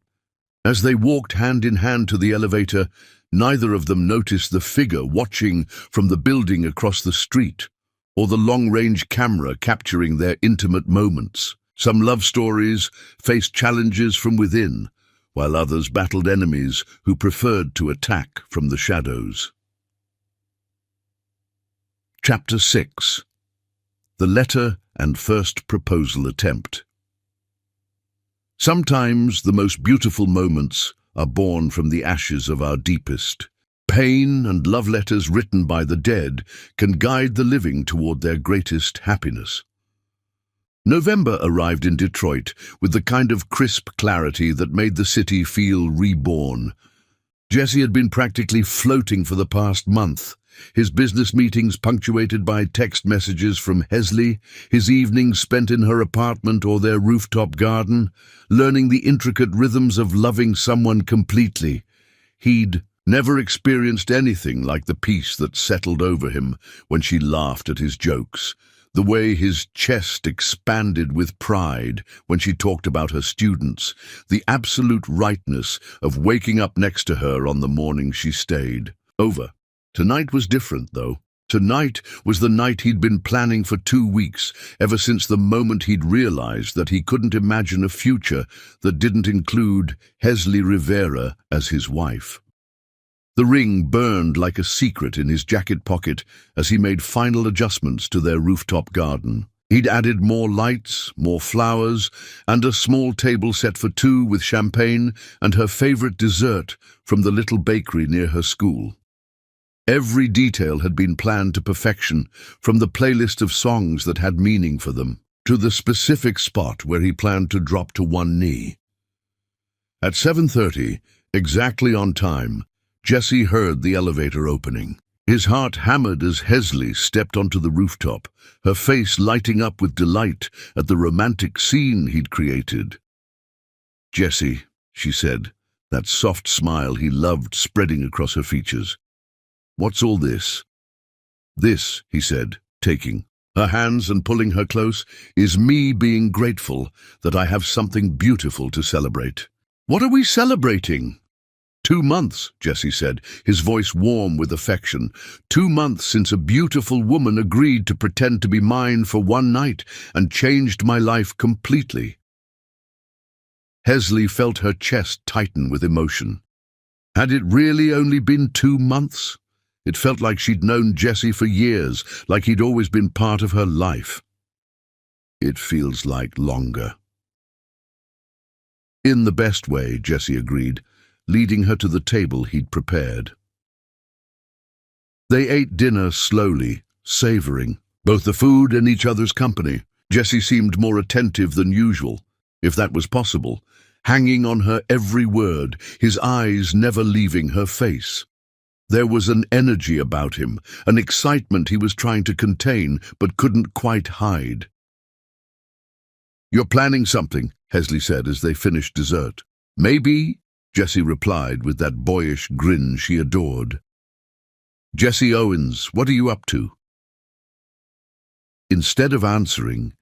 as they walked hand in hand to the elevator, neither of them noticed the figure watching from the building across the street, or the long-range camera capturing their intimate moments. Some love stories faced challenges from within, while others battled enemies who preferred to attack from the shadows. Chapter 6. The Letter and First Proposal Attempt. Sometimes the most beautiful moments are born from the ashes of our deepest. Pain and love letters written by the dead can guide the living toward their greatest happiness. November arrived in Detroit with the kind of crisp clarity that made the city feel reborn. Jesse had been practically floating for the past month, his business meetings punctuated by text messages from Hesley, his evenings spent in her apartment or their rooftop garden, learning the intricate rhythms of loving someone completely. He'd never experienced anything like the peace that settled over him when she laughed at his jokes, the way his chest expanded with pride when she talked about her students, the absolute rightness of waking up next to her on the morning she stayed over. Tonight was different, though. Tonight was the night he'd been planning for 2 weeks, ever since the moment he'd realized that he couldn't imagine a future that didn't include Hesley Rivera as his wife. The ring burned like a secret in his jacket pocket as he made final adjustments to their rooftop garden. He'd added more lights, more flowers, and a small table set for 2 with champagne and her favorite dessert from the little bakery near her school. Every detail had been planned to perfection, from the playlist of songs that had meaning for them, to the specific spot where he planned to drop to one knee. At 7:30, exactly on time, Jesse heard the elevator opening. His heart hammered as Hesley stepped onto the rooftop, her face lighting up with delight at the romantic scene he'd created. "Jesse," she said, that soft smile he loved spreading across her features. "What's all this?" "This," he said, taking her hands and pulling her close, "is me being grateful that I have something beautiful to celebrate." "What are we celebrating?" 2 months, Jesse said, his voice warm with affection. 2 months since a beautiful woman agreed to pretend to be mine for one night and changed my life completely. Hesley felt her chest tighten with emotion. Had it really only been 2 months? It felt like she'd known Jesse for years, like he'd always been part of her life. "It feels like longer." "In the best way," Jesse agreed, leading her to the table he'd prepared. They ate dinner slowly, savoring both the food and each other's company. Jesse seemed more attentive than usual, if that was possible, hanging on her every word, his eyes never leaving her face. There was an energy about him, an excitement he was trying to contain but couldn't quite hide. "You're planning something," Hesley said as they finished dessert. "Maybe," Jesse replied with that boyish grin she adored. "Jesse Owens, what are you up to?" Instead of answering,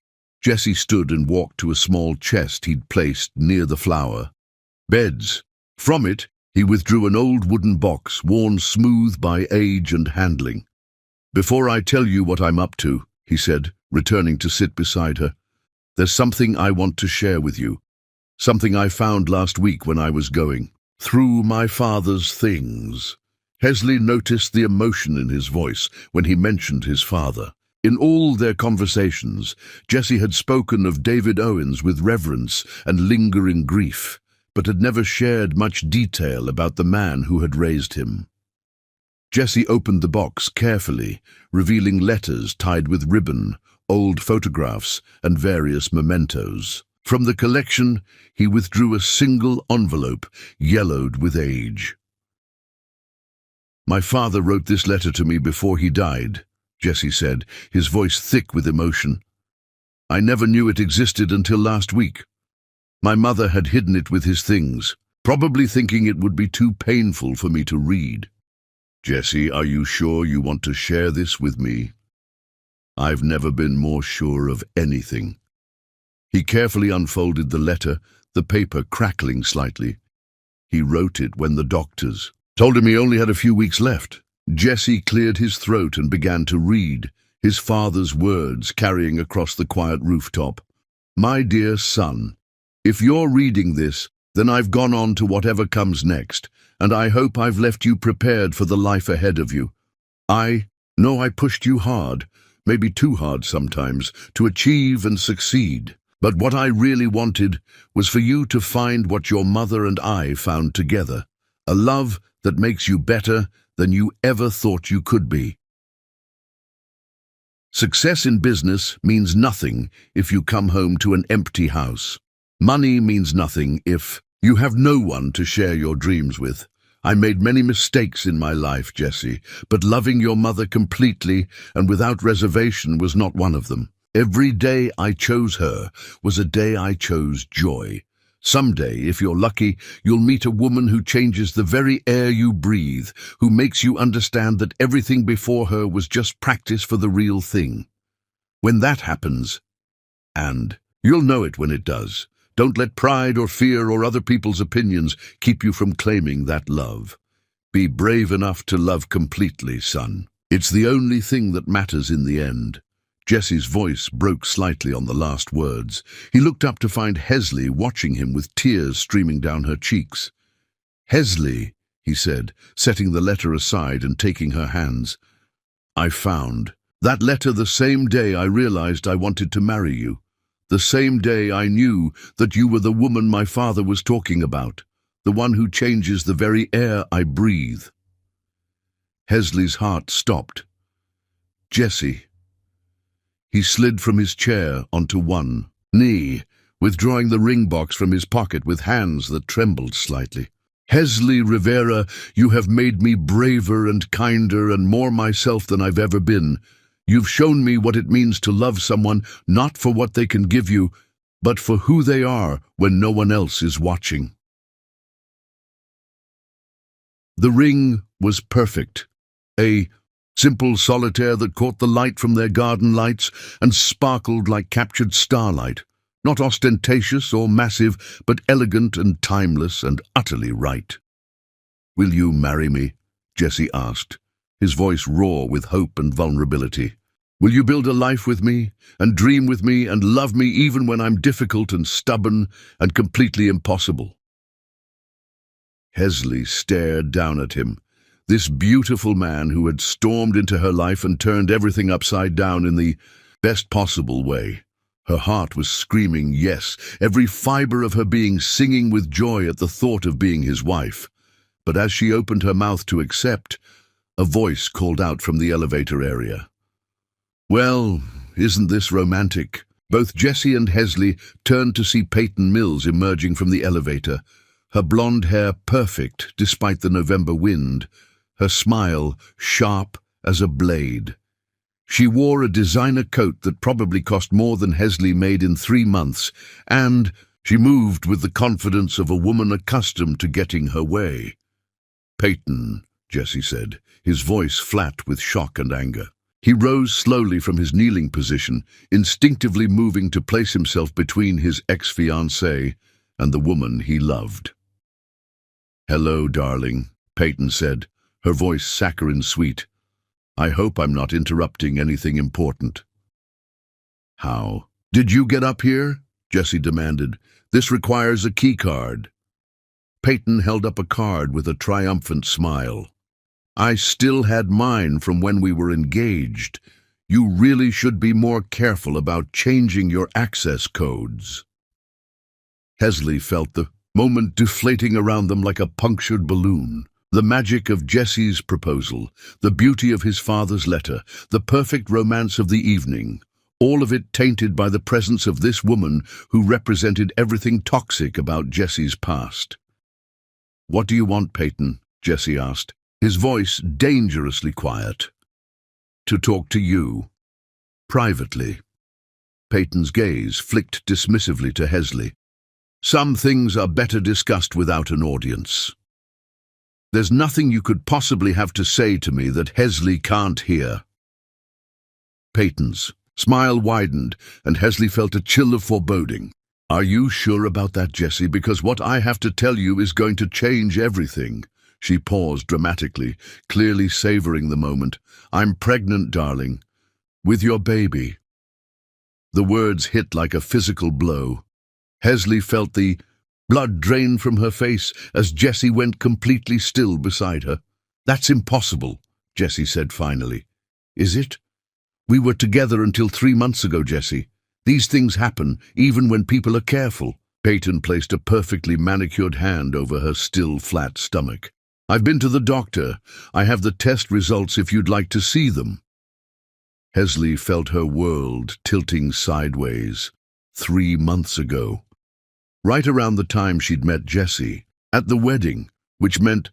Jesse stood and walked to a small chest he'd placed near the flower. "Beds." From it, He withdrew an old wooden box, worn smooth by age and handling. "Before I tell you what I'm up to," he said, returning to sit beside her, "there's something I want to share with you. Something I found last week when I was going through my father's things." Hesley noticed the emotion in his voice when he mentioned his father. In all their conversations, Jessie had spoken of David Owens with reverence and lingering grief, but had never shared much detail about the man who had raised him. Jessie opened the box carefully, revealing letters tied with ribbon, old photographs, and various mementos. From the collection, he withdrew a single envelope, yellowed with age. "My father wrote this letter to me before he died," Jessie said, his voice thick with emotion. "I never knew it existed until last week. My mother had hidden it with his things, probably thinking it would be too painful for me to read." "Jessie, are you sure you want to share this with me?" "I've never been more sure of anything." He carefully unfolded the letter, the paper crackling slightly. "He wrote it when the doctors told him he only had a few weeks left." Jessie cleared his throat and began to read, his father's words carrying across the quiet rooftop. "My dear son, if you're reading this, then I've gone on to whatever comes next, and I hope I've left you prepared for the life ahead of you. I know I pushed you hard, maybe too hard sometimes, to achieve and succeed. But what I really wanted was for you to find what your mother and I found together, a love that makes you better than you ever thought you could be. Success in business means nothing if you come home to an empty house. Money means nothing if you have no one to share your dreams with. I made many mistakes in my life, Jessie, but loving your mother completely and without reservation was not one of them. Every day I chose her was a day I chose joy. Someday, if you're lucky, you'll meet a woman who changes the very air you breathe, who makes you understand that everything before her was just practice for the real thing. When that happens, and you'll know it when it does, don't let pride or fear or other people's opinions keep you from claiming that love. Be brave enough to love completely, son. It's the only thing that matters in the end." Jessie's voice broke slightly on the last words. He looked up to find Hesley watching him with tears streaming down her cheeks. "Hesley," he said, setting the letter aside and taking her hands, "I found that letter the same day I realized I wanted to marry you. The same day I knew that you were the woman my father was talking about, the one who changes the very air I breathe." Hesley's heart stopped. "Jessie." He slid from his chair onto one knee, withdrawing the ring box from his pocket with hands that trembled slightly. "Hesley Rivera, you have made me braver and kinder and more myself than I've ever been. You've shown me what it means to love someone not for what they can give you, but for who they are when no one else is watching." The ring was perfect. A simple solitaire that caught the light from their garden lights and sparkled like captured starlight. Not ostentatious or massive, but elegant and timeless and utterly right. "Will you marry me?" Jessie asked, his voice raw with hope and vulnerability. "Will you build a life with me, and dream with me, and love me even when I'm difficult and stubborn and completely impossible?" Hesley stared down at him. This beautiful man who had stormed into her life and turned everything upside down in the best possible way. Her heart was screaming yes, every fiber of her being singing with joy at the thought of being his wife. But as she opened her mouth to accept, a voice called out from the elevator area. "Well, isn't this romantic?" Both Jessie and Hesley turned to see Peyton Mills emerging from the elevator, her blonde hair perfect despite the November wind, her smile sharp as a blade. She wore a designer coat that probably cost more than Hesley made in 3 months, and she moved with the confidence of a woman accustomed to getting her way. "Peyton," Jessie said, his voice flat with shock and anger. He rose slowly from his kneeling position, instinctively moving to place himself between his ex-fiancée and the woman he loved. "Hello, darling," Peyton said, her voice saccharine sweet. "I hope I'm not interrupting anything important." "How did you get up here?" Jesse demanded. "This requires a key card." Peyton held up a card with a triumphant smile. "I still had mine from when we were engaged. You really should be more careful about changing your access codes." Hesley felt the moment deflating around them like a punctured balloon. The magic of Jesse's proposal, the beauty of his father's letter, the perfect romance of the evening, all of it tainted by the presence of this woman who represented everything toxic about Jesse's past. "What do you want, Peyton?" Jesse asked, his voice dangerously quiet. "To talk to you. Privately." Peyton's gaze flicked dismissively to Hesley. "Some things are better discussed without an audience. There's nothing you could possibly have to say to me that Hesley can't hear." Peyton's smile widened, and Hesley felt a chill of foreboding. "Are you sure about that, Jesse? Because what I have to tell you is going to change everything." She paused dramatically, clearly savoring the moment. "I'm pregnant, darling. With your baby." The words hit like a physical blow. Hesley felt the blood drain from her face as Jesse went completely still beside her. "That's impossible," Jesse said finally. "Is it? We were together until 3 months ago, Jesse. These things happen, even when people are careful." Peyton placed a perfectly manicured hand over her still, flat stomach. "I've been to the doctor. I have the test results if you'd like to see them." Hesley felt her world tilting sideways. 3 months ago. Right around the time she'd met Jesse. At the wedding, which meant,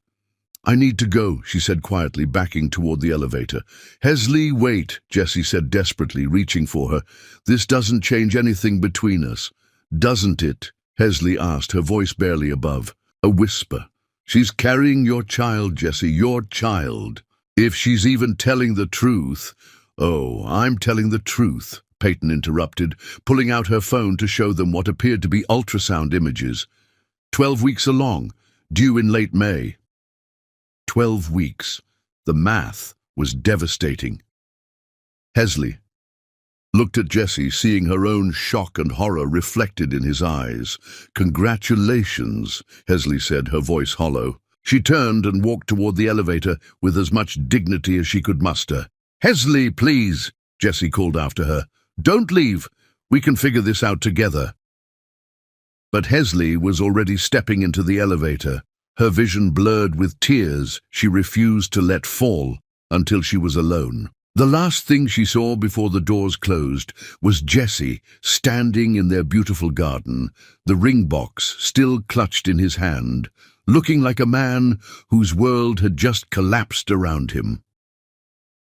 "I need to go," she said quietly, backing toward the elevator. "Hesley, wait," Jesse said desperately, reaching for her. "This doesn't change anything between us." "Doesn't it?" Hesley asked, her voice barely above. A whisper. "She's carrying your child, Jesse, your child. If she's even telling the truth—" "Oh, I'm telling the truth," Peyton interrupted, pulling out her phone to show them what appeared to be ultrasound images. 12 weeks along, due in late May. 12 weeks. The math was devastating. Hesley looked at Jesse, seeing her own shock and horror reflected in his eyes. "Congratulations," Hesley said, her voice hollow. She turned and walked toward the elevator with as much dignity as she could muster. "Hesley, please," Jesse called after her. "Don't leave. We can figure this out together." But Hesley was already stepping into the elevator. Her vision blurred with tears she refused to let fall until she was alone. The last thing she saw before the doors closed was Jesse standing in their beautiful garden, the ring box still clutched in his hand, looking like a man whose world had just collapsed around him.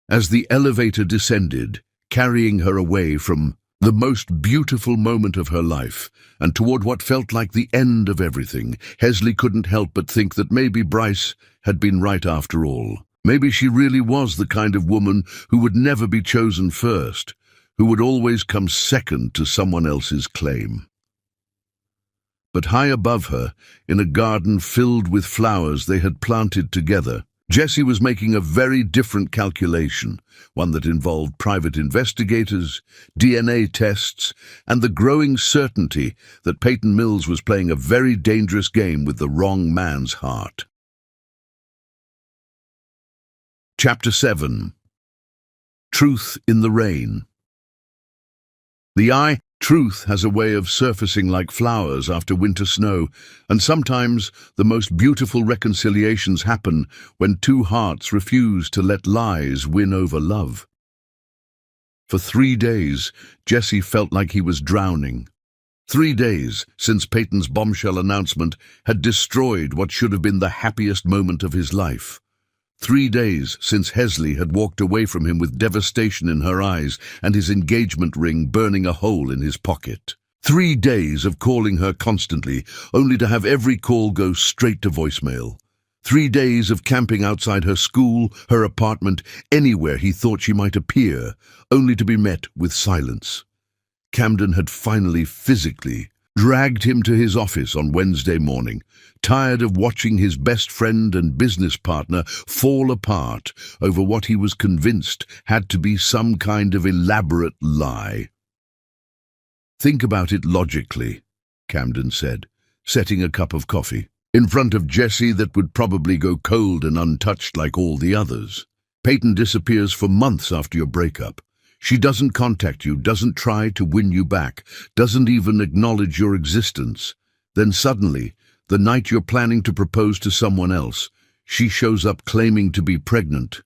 As the elevator descended, carrying her away from the most beautiful moment of her life and toward what felt like the end of everything, Hesley couldn't help but think that maybe Bryce had been right after all. Maybe she really was the kind of woman who would never be chosen first, who would always come second to someone else's claim. But high above her, in a garden filled with flowers they had planted together, Jesse was making a very different calculation, one that involved private investigators, DNA tests, and the growing certainty that Peyton Mills was playing a very dangerous game with the wrong man's heart. Chapter 7. Truth in the Rain. Truth has a way of surfacing like flowers after winter snow, and sometimes the most beautiful reconciliations happen when two hearts refuse to let lies win over love. For 3 days, Jesse felt like he was drowning. 3 days since Peyton's bombshell announcement had destroyed what should have been the happiest moment of his life. 3 days since Hesley had walked away from him with devastation in her eyes and his engagement ring burning a hole in his pocket. 3 days of calling her constantly, only to have every call go straight to voicemail. 3 days of camping outside her school, her apartment, anywhere he thought she might appear, only to be met with silence. Camden had finally physically dragged him to his office on Wednesday morning, tired of watching his best friend and business partner fall apart over what he was convinced had to be some kind of elaborate lie. "Think about it logically," Camden said, setting a cup of coffee in front of Jessie that would probably go cold and untouched like all the others. Peyton disappears for months after your breakup. She doesn't contact you, doesn't try to win you back, doesn't even acknowledge your existence. Then suddenly, the night you're planning to propose to someone else, she shows up claiming to be pregnant.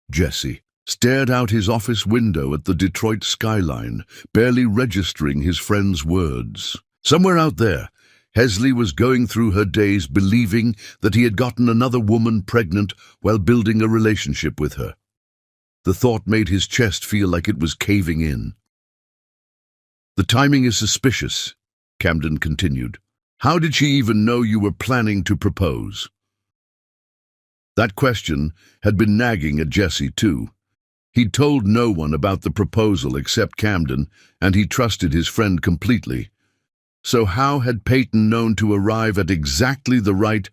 Jesse stared out his office window at the Detroit skyline, barely registering his friend's words. Somewhere out there, Hesley was going through her days believing that he had gotten another woman pregnant while building a relationship with her. The thought made his chest feel like it was caving in. "The timing is suspicious," Camden continued. "How did she even know you were planning to propose?" That question had been nagging at Jesse too. He'd told no one about the proposal except Camden, and he trusted his friend completely. So how had Peyton known to arrive at exactly the right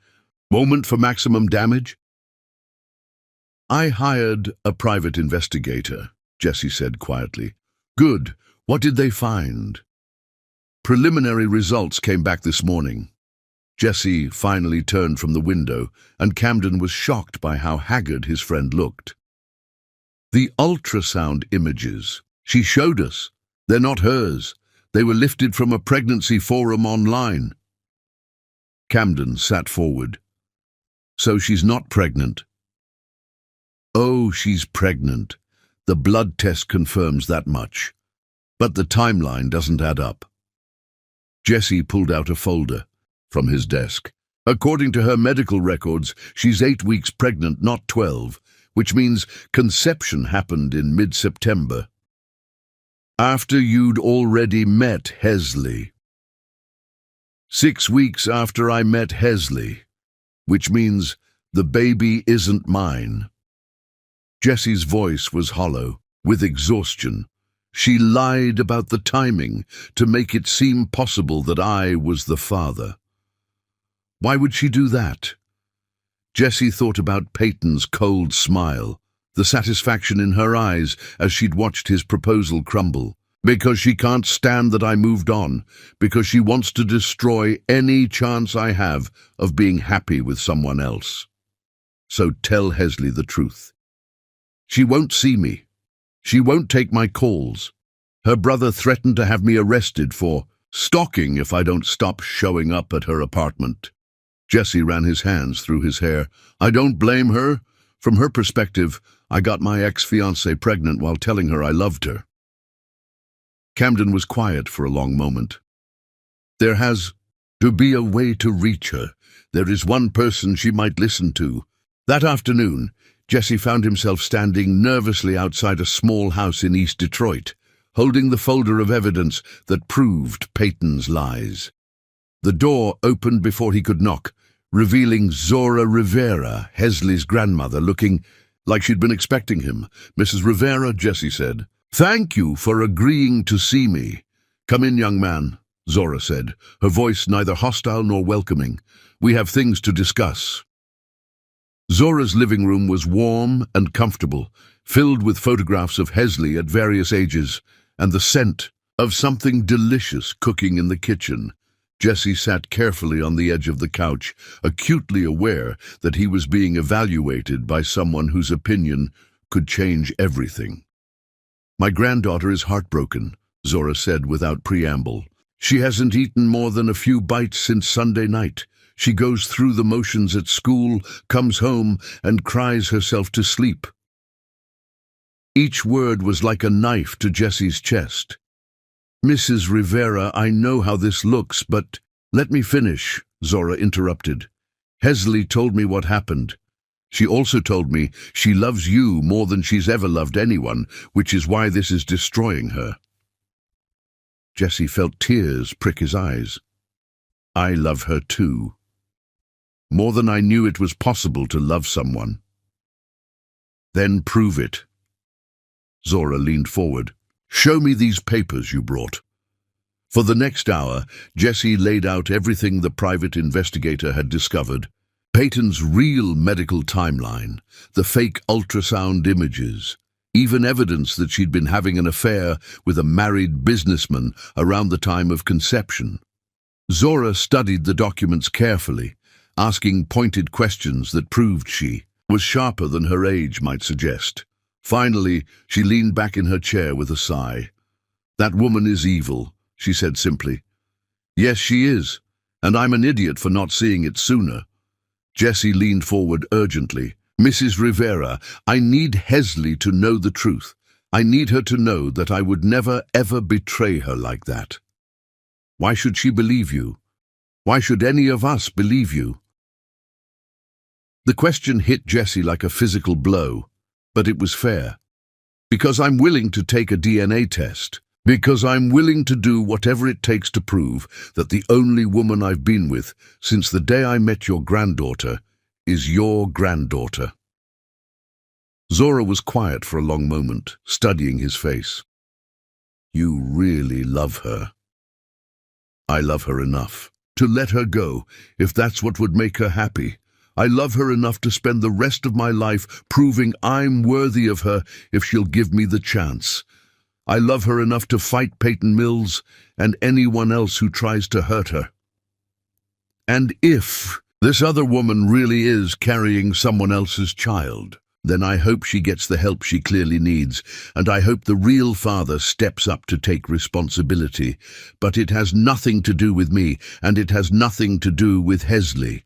moment for maximum damage? "I hired a private investigator," Jesse said quietly. "Good. What did they find?" "Preliminary results came back this morning." Jesse finally turned from the window, and Camden was shocked by how haggard his friend looked. "The ultrasound images. She showed us. They're not hers. They were lifted from a pregnancy forum online." Camden sat forward. "So she's not pregnant?" "Oh, she's pregnant. The blood test confirms that much. But the timeline doesn't add up." Jesse pulled out a folder from his desk. "According to her medical records, she's 8 weeks pregnant, not 12, which means conception happened in mid-September. After you'd already met Hesley." 6 weeks after I met Hesley, which means the baby isn't mine." Jesse's voice was hollow, with exhaustion. "She lied about the timing to make it seem possible that I was the father." "Why would she do that?" Jesse thought about Peyton's cold smile, the satisfaction in her eyes as she'd watched his proposal crumble. "Because she can't stand that I moved on, because she wants to destroy any chance I have of being happy with someone else. So tell Hesley the truth. She won't see me. She won't take my calls. Her brother threatened to have me arrested for stalking if I don't stop showing up at her apartment." Jesse ran his hands through his hair. "I don't blame her. From her perspective, I got my ex-fiancée pregnant while telling her I loved her." Camden was quiet for a long moment. "There has to be a way to reach her. There is one person she might listen to." That afternoon, Jesse found himself standing nervously outside a small house in East Detroit, holding the folder of evidence that proved Peyton's lies. The door opened before he could knock, revealing Zora Rivera, Hesley's grandmother, looking like she'd been expecting him. "Mrs. Rivera," Jesse said, "thank you for agreeing to see me." "Come in, young man," Zora said, her voice neither hostile nor welcoming. "We have things to discuss." Zora's living room was warm and comfortable, filled with photographs of Hesley at various ages, and the scent of something delicious cooking in the kitchen. Jesse sat carefully on the edge of the couch, acutely aware that he was being evaluated by someone whose opinion could change everything. "My granddaughter is heartbroken," Zora said without preamble. "She hasn't eaten more than a few bites since Sunday night. She goes through the motions at school, comes home, and cries herself to sleep." Each word was like a knife to Jesse's chest. "Mrs. Rivera, I know how this looks, but—" "Let me finish," Zora interrupted. "Hesley told me what happened. She also told me she loves you more than she's ever loved anyone, which is why this is destroying her." Jesse felt tears prick his eyes. "I love her too. More than I knew it was possible to love someone." "Then prove it." Zora leaned forward. "Show me these papers you brought." For the next hour, Jessie laid out everything the private investigator had discovered. Peyton's real medical timeline, the fake ultrasound images, even evidence that she'd been having an affair with a married businessman around the time of conception. Zora studied the documents carefully, asking pointed questions that proved she was sharper than her age might suggest. Finally, she leaned back in her chair with a sigh. "That woman is evil," she said simply. "Yes, she is, and I'm an idiot for not seeing it sooner." Jessie leaned forward urgently. "Mrs. Rivera, I need Hesley to know the truth. I need her to know that I would never, ever betray her like that." "Why should she believe you? Why should any of us believe you?" The question hit Jessie like a physical blow, but it was fair. "Because I'm willing to take a DNA test. Because I'm willing to do whatever it takes to prove that the only woman I've been with since the day I met your granddaughter is your granddaughter." Zora was quiet for a long moment, studying his face. "You really love her." "I love her enough to let her go if that's what would make her happy. I love her enough to spend the rest of my life proving I'm worthy of her if she'll give me the chance. I love her enough to fight Peyton Mills and anyone else who tries to hurt her. And if this other woman really is carrying someone else's child, then I hope she gets the help she clearly needs, and I hope the real father steps up to take responsibility. But it has nothing to do with me, and it has nothing to do with Hesley."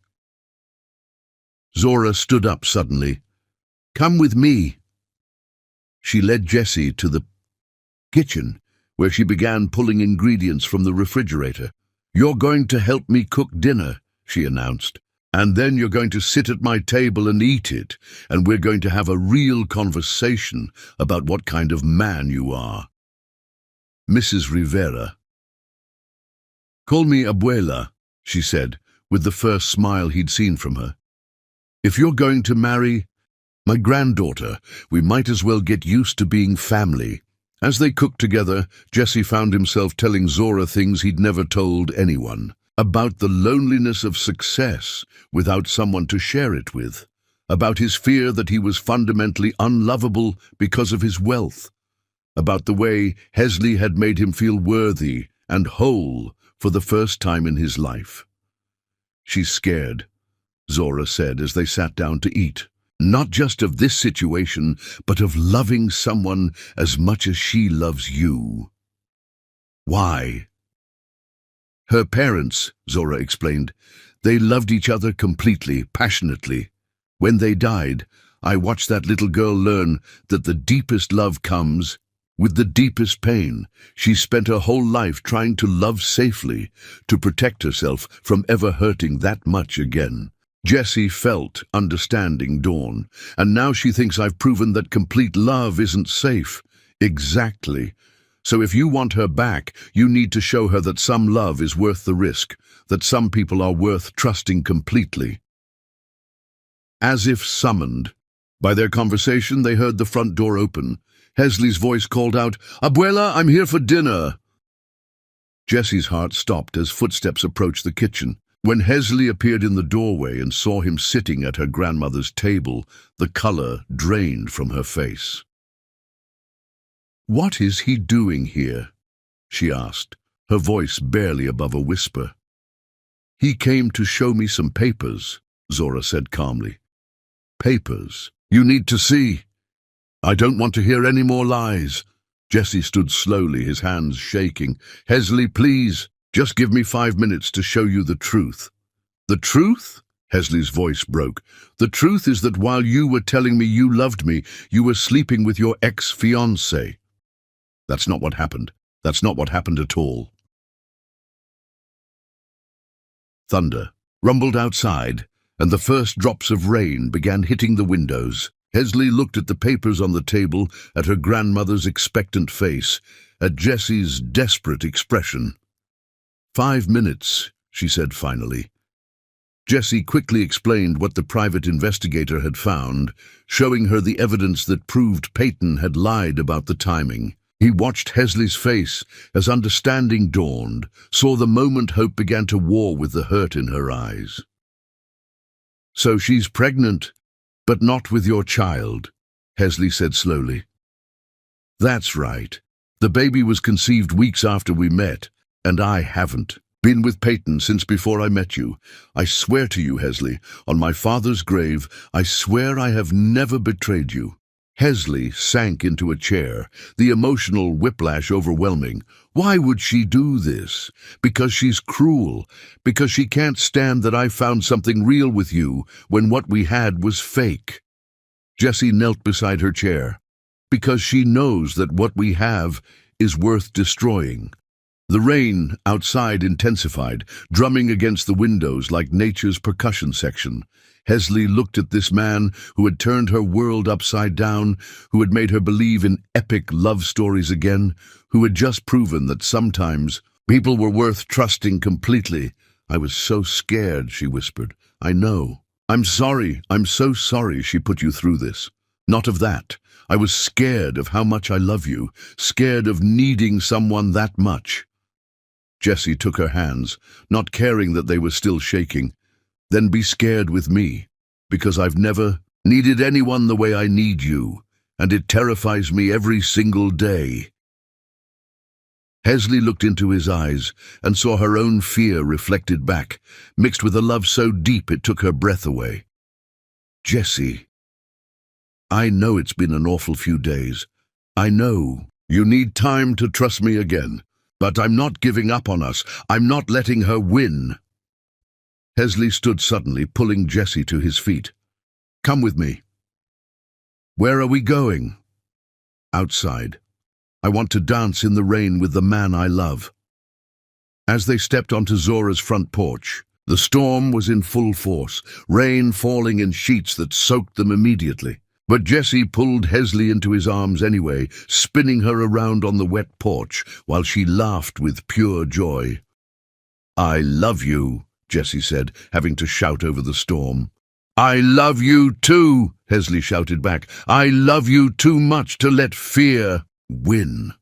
Zora stood up suddenly. "Come with me." She led Jessie to the kitchen, where she began pulling ingredients from the refrigerator. "You're going to help me cook dinner," she announced, "and then you're going to sit at my table and eat it, and we're going to have a real conversation about what kind of man you are." "Mrs. Rivera." "Call me Abuela," she said, with the first smile he'd seen from her. "If you're going to marry my granddaughter, we might as well get used to being family." As they cooked together, Jessie found himself telling Zora things he'd never told anyone, about the loneliness of success without someone to share it with, about his fear that he was fundamentally unlovable because of his wealth, about the way Hesley had made him feel worthy and whole for the first time in his life. "She's scared," Zora said as they sat down to eat. "Not just of this situation, but of loving someone as much as she loves you." "Why?" "Her parents," Zora explained. "They loved each other completely, passionately. When they died, I watched that little girl learn that the deepest love comes with the deepest pain. She spent her whole life trying to love safely, to protect herself from ever hurting that much again." Jessie felt understanding dawn, "And now she thinks I've proven that complete love isn't safe." "Exactly. So if you want her back, you need to show her that some love is worth the risk, that some people are worth trusting completely." As if summoned by their conversation, they heard the front door open. Hesley's voice called out, "Abuela, I'm here for dinner." Jessie's heart stopped as footsteps approached the kitchen. When Hesley appeared in the doorway and saw him sitting at her grandmother's table, the color drained from her face. "What is he doing here?" she asked, her voice barely above a whisper. "He came to show me some papers," Zora said calmly. "Papers you need to see. I don't want to hear any more lies." Jessie stood slowly, his hands shaking. "Hesley, please. Just give me 5 minutes to show you the truth." "The truth?" Hesley's voice broke. "The truth is that while you were telling me you loved me, you were sleeping with your ex-fiancé." "That's not what happened. That's not what happened at all." Thunder rumbled outside, and the first drops of rain began hitting the windows. Hesley looked at the papers on the table, at her grandmother's expectant face, at Jessie's desperate expression. "5 minutes," she said finally. Jessie quickly explained what the private investigator had found, showing her the evidence that proved Peyton had lied about the timing. He watched Hesley's face as understanding dawned, saw the moment hope began to war with the hurt in her eyes. "So she's pregnant, but not with your child," Hesley said slowly. "That's right. The baby was conceived weeks after we met, and I haven't been with Peyton since before I met you. I swear to you, Hesley, on my father's grave, I swear I have never betrayed you." Hesley sank into a chair, the emotional whiplash overwhelming. Why would she do this? Because she's cruel. Because she can't stand that I found something real with you when what we had was fake. Jessie knelt beside her chair. Because she knows that what we have is worth destroying. The rain outside intensified, drumming against the windows like nature's percussion section. Hesley looked at this man who had turned her world upside down, who had made her believe in epic love stories again, who had just proven that sometimes people were worth trusting completely. "I was so scared," she whispered. "I know. I'm sorry. I'm so sorry she put you through this. Not of that. I was scared of how much I love you, scared of needing someone that much." Jessie took her hands, not caring that they were still shaking. "Then be scared with me, because I've never needed anyone the way I need you, and it terrifies me every single day." Hesley looked into his eyes and saw her own fear reflected back, mixed with a love so deep it took her breath away. "Jessie, I know it's been an awful few days. I know you need time to trust me again. But I'm not giving up on us. I'm not letting her win." Hesley stood suddenly, pulling Jessie to his feet. "Come with me." "Where are we going?" "Outside. I want to dance in the rain with the man I love." As they stepped onto Zora's front porch, the storm was in full force, rain falling in sheets that soaked them immediately. But Jessie pulled Hesley into his arms anyway, spinning her around on the wet porch while she laughed with pure joy. "I love you," Jessie said, having to shout over the storm. "I love you too," Hesley shouted back. "I love you too much to let fear win."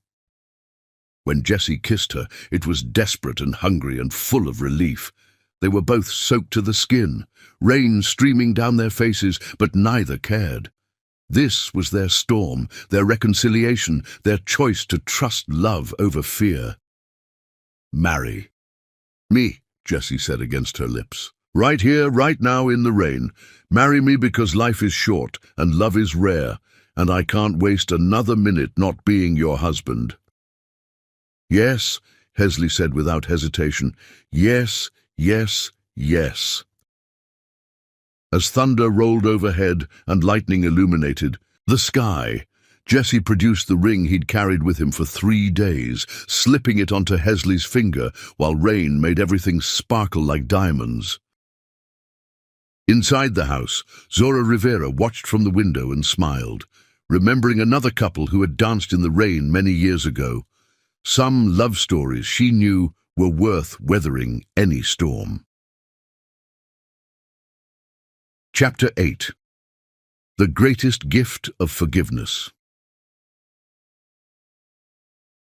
When Jessie kissed her, it was desperate and hungry and full of relief. They were both soaked to the skin, rain streaming down their faces, but neither cared. This was their storm, their reconciliation, their choice to trust love over fear. "Marry me," Jessie said against her lips. "Right here, right now in the rain. Marry me because life is short and love is rare, and I can't waste another minute not being your husband." "Yes," Hesley said without hesitation. "Yes, yes, yes." As thunder rolled overhead and lightning illuminated the sky, Jessie produced the ring he'd carried with him for 3 days, slipping it onto Hesley's finger while rain made everything sparkle like diamonds. Inside the house, Zora Rivera watched from the window and smiled, remembering another couple who had danced in the rain many years ago. Some love stories she knew were worth weathering any storm. Chapter 8. The Greatest Gift of Forgiveness.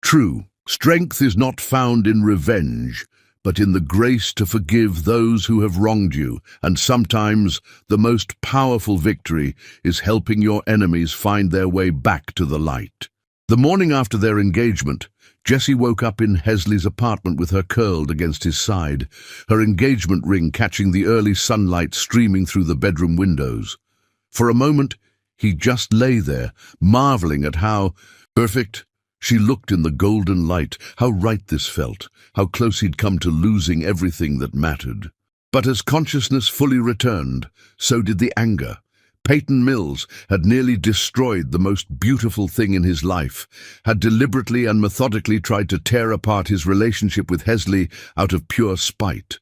True, strength is not found in revenge, but in the grace to forgive those who have wronged you, and sometimes the most powerful victory is helping your enemies find their way back to the light. The morning after their engagement, Jessie woke up in Hesley's apartment with her curled against his side, her engagement ring catching the early sunlight streaming through the bedroom windows. For a moment, he just lay there, marveling at how perfect she looked in the golden light, how right this felt, how close he'd come to losing everything that mattered. But as consciousness fully returned, so did the anger. Peyton Mills had nearly destroyed the most beautiful thing in his life, had deliberately and methodically tried to tear apart his relationship with Hesley out of pure spite.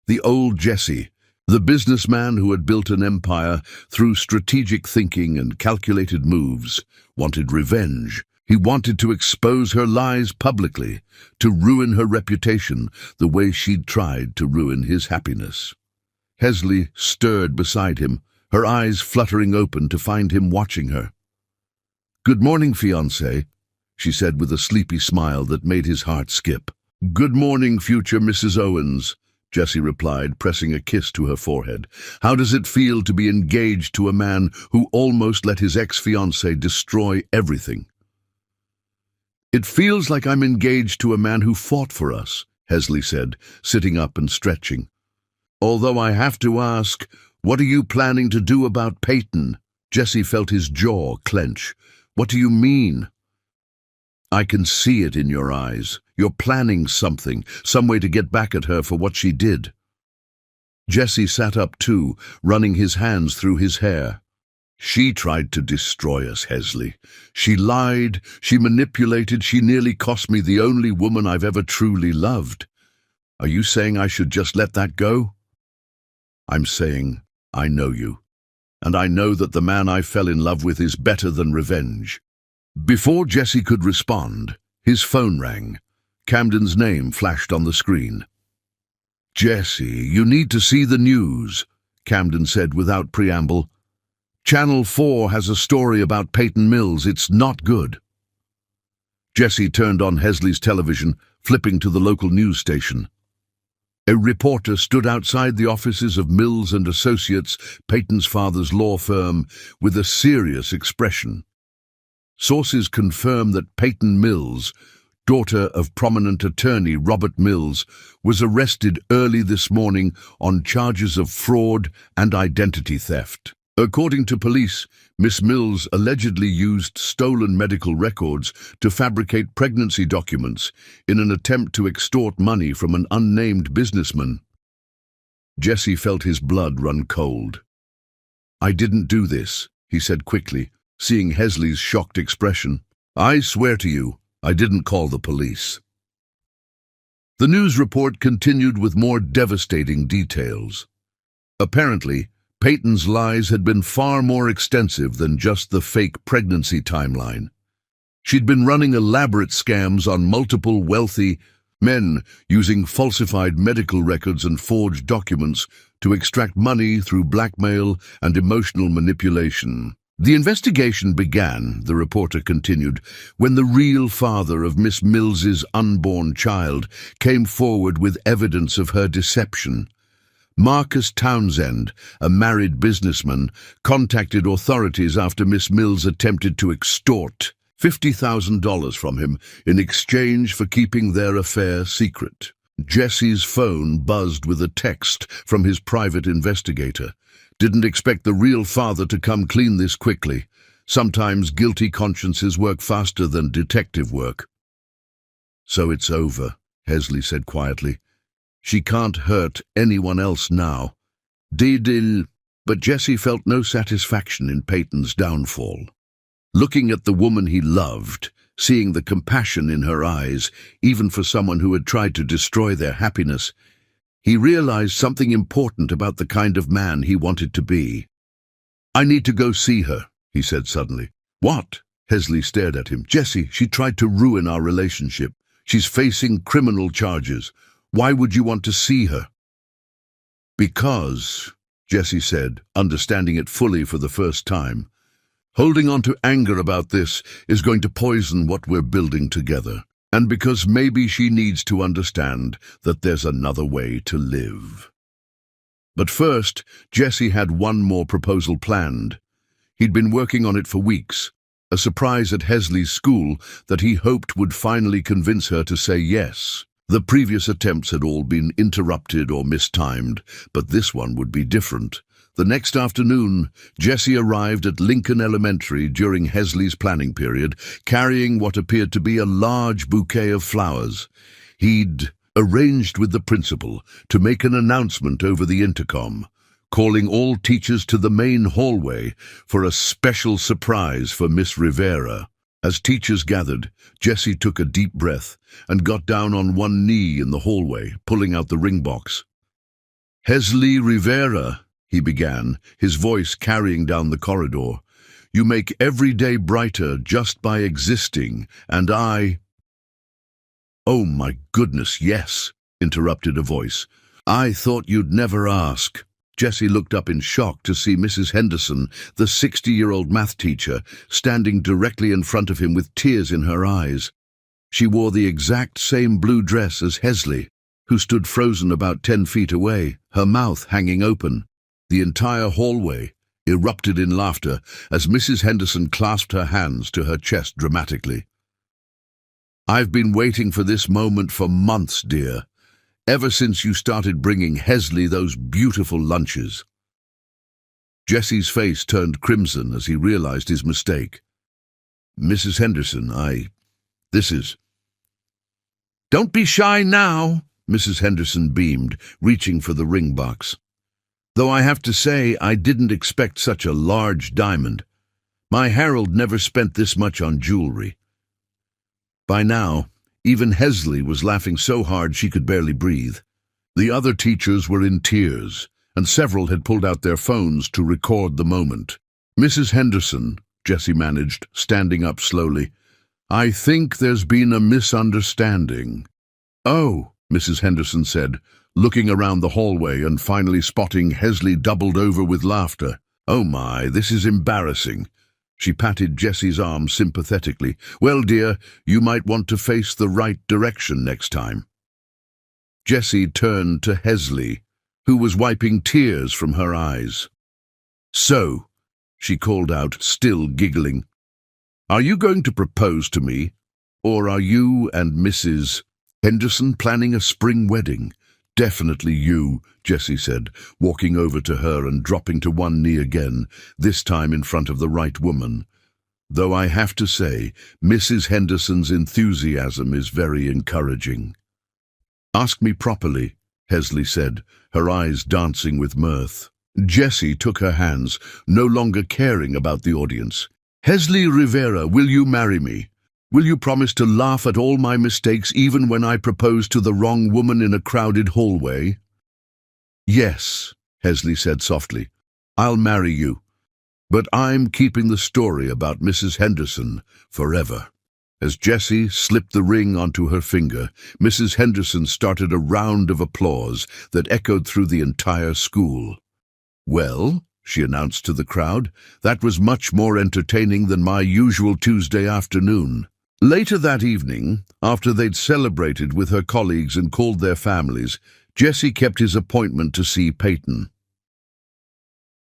The old Jessie, the businessman who had built an empire through strategic thinking and calculated moves, wanted revenge. He wanted to expose her lies publicly, to ruin her reputation the way she'd tried to ruin his happiness. Hesley stirred beside him, her eyes fluttering open to find him watching her. "Good morning, fiancé," she said with a sleepy smile that made his heart skip. "Good morning, future Mrs. Owens," Jessie replied, pressing a kiss to her forehead. "How does it feel to be engaged to a man who almost let his ex-fiancée destroy everything?" "It feels like I'm engaged to a man who fought for us," Hesley said, sitting up and stretching. "Although I have to ask, what are you planning to do about Peyton?" Jessie felt his jaw clench. "What do you mean?" "I can see it in your eyes. You're planning something, some way to get back at her for what she did." Jessie sat up too, running his hands through his hair. "She tried to destroy us, Hesley. She lied, she manipulated, she nearly cost me the only woman I've ever truly loved. Are you saying I should just let that go?" "I'm saying I know you, and I know that the man I fell in love with is better than revenge." Before Jessie could respond, his phone rang. Camden's name flashed on the screen. "Jessie, you need to see the news," Camden said without preamble. "Channel 4 has a story about Peyton Mills. It's not good." Jessie turned on Hesley's television, flipping to the local news station. A reporter stood outside the offices of Mills and Associates, Peyton's father's law firm, with a serious expression. Sources confirm that Peyton Mills, daughter of prominent attorney Robert Mills, was arrested early this morning on charges of fraud and identity theft. According to police, Miss Mills allegedly used stolen medical records to fabricate pregnancy documents in an attempt to extort money from an unnamed businessman. Jessie felt his blood run cold. "I didn't do this," he said quickly, seeing Hesley's shocked expression. "I swear to you, I didn't call the police." The news report continued with more devastating details. Apparently, Peyton's lies had been far more extensive than just the fake pregnancy timeline. She'd been running elaborate scams on multiple wealthy men using falsified medical records and forged documents to extract money through blackmail and emotional manipulation. "The investigation began," the reporter continued, "when the real father of Miss Mills's unborn child came forward with evidence of her deception. Marcus Townsend, a married businessman, contacted authorities after Miss Mills attempted to extort $50,000 from him in exchange for keeping their affair secret. Jesse's phone buzzed with a text from his private investigator. "Didn't expect the real father to come clean this quickly. Sometimes guilty consciences work faster than detective work." "So it's over," Hesley said quietly. "She can't hurt anyone else now." But Jessie felt no satisfaction in Peyton's downfall. Looking at the woman he loved, seeing the compassion in her eyes, even for someone who had tried to destroy their happiness, he realized something important about the kind of man he wanted to be. "I need to go see her," he said suddenly. "What?" Hesley stared at him. "Jessie, she tried to ruin our relationship. She's facing criminal charges. Why would you want to see her?" "Because," Jessie said, understanding it fully for the first time, "holding on to anger about this is going to poison what we're building together. And because maybe she needs to understand that there's another way to live." But first, Jessie had one more proposal planned. He'd been working on it for weeks, a surprise at Hesley's school that he hoped would finally convince her to say yes. The previous attempts had all been interrupted or mistimed, but this one would be different. The next afternoon, Jessie arrived at Lincoln Elementary during Hesley's planning period, carrying what appeared to be a large bouquet of flowers. He'd arranged with the principal to make an announcement over the intercom, calling all teachers to the main hallway for a special surprise for Miss Rivera. As teachers gathered, Jessie took a deep breath and got down on one knee in the hallway, pulling out the ring box. "Hesley Rivera," he began, his voice carrying down the corridor, "you make every day brighter just by existing, and I—" "Oh my goodness, yes," interrupted a voice. "I thought you'd never ask." Jessie looked up in shock to see Mrs. Henderson, the 60-year-old math teacher, standing directly in front of him with tears in her eyes. She wore the exact same blue dress as Hesley, who stood frozen about 10 feet away, her mouth hanging open. The entire hallway erupted in laughter as Mrs. Henderson clasped her hands to her chest dramatically. "I've been waiting for this moment for months, dear. Ever since you started bringing Hesley those beautiful lunches." Jessie's face turned crimson as he realized his mistake. "Mrs. Henderson, this is—" "Don't be shy now," Mrs. Henderson beamed, reaching for the ring box. "Though I have to say I didn't expect such a large diamond. My Harold never spent this much on jewelry." By now, even Hesley was laughing so hard she could barely breathe. The other teachers were in tears, and several had pulled out their phones to record the moment. "Mrs. Henderson," Jessie managed, standing up slowly, "I think there's been a misunderstanding." "Oh," Mrs. Henderson said, looking around the hallway and finally spotting Hesley doubled over with laughter. "Oh my, this is embarrassing." She patted Jessie's arm sympathetically. "Well, dear, you might want to face the right direction next time." Jessie turned to Hesley, who was wiping tears from her eyes. "So," she called out, still giggling, "are you going to propose to me? Or are you and Mrs. Henderson planning a spring wedding?" "Definitely you," Jessie said, walking over to her and dropping to one knee again, this time in front of the right woman. "Though I have to say, Mrs. Henderson's enthusiasm is very encouraging." "Ask me properly," Hesley said, her eyes dancing with mirth. Jessie took her hands, no longer caring about the audience. "Hesley Rivera, will you marry me? Will you promise to laugh at all my mistakes even when I propose to the wrong woman in a crowded hallway?" "Yes," Hesley said softly. "I'll marry you. But I'm keeping the story about Mrs. Henderson forever." As Jessie slipped the ring onto her finger, Mrs. Henderson started a round of applause that echoed through the entire school. "Well," she announced to the crowd, "that was much more entertaining than my usual Tuesday afternoon." Later that evening, after they'd celebrated with her colleagues and called their families, Jessie kept his appointment to see Peyton.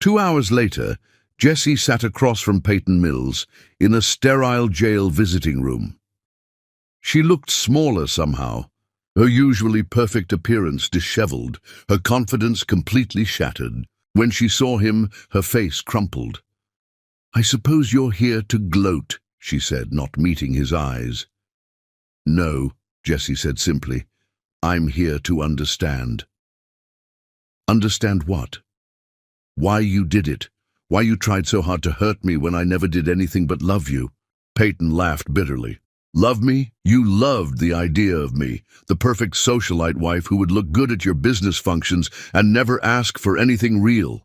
2 hours later, Jessie sat across from Peyton Mills in a sterile jail visiting room. She looked smaller somehow, her usually perfect appearance disheveled, her confidence completely shattered. When she saw him, her face crumpled. "I suppose you're here to gloat," she said, not meeting his eyes. "No," Jessie said simply. "I'm here to understand." "Understand what?" "Why you did it. Why you tried so hard to hurt me when I never did anything but love you." Peyton laughed bitterly. "Love me? You loved the idea of me, the perfect socialite wife who would look good at your business functions and never ask for anything real."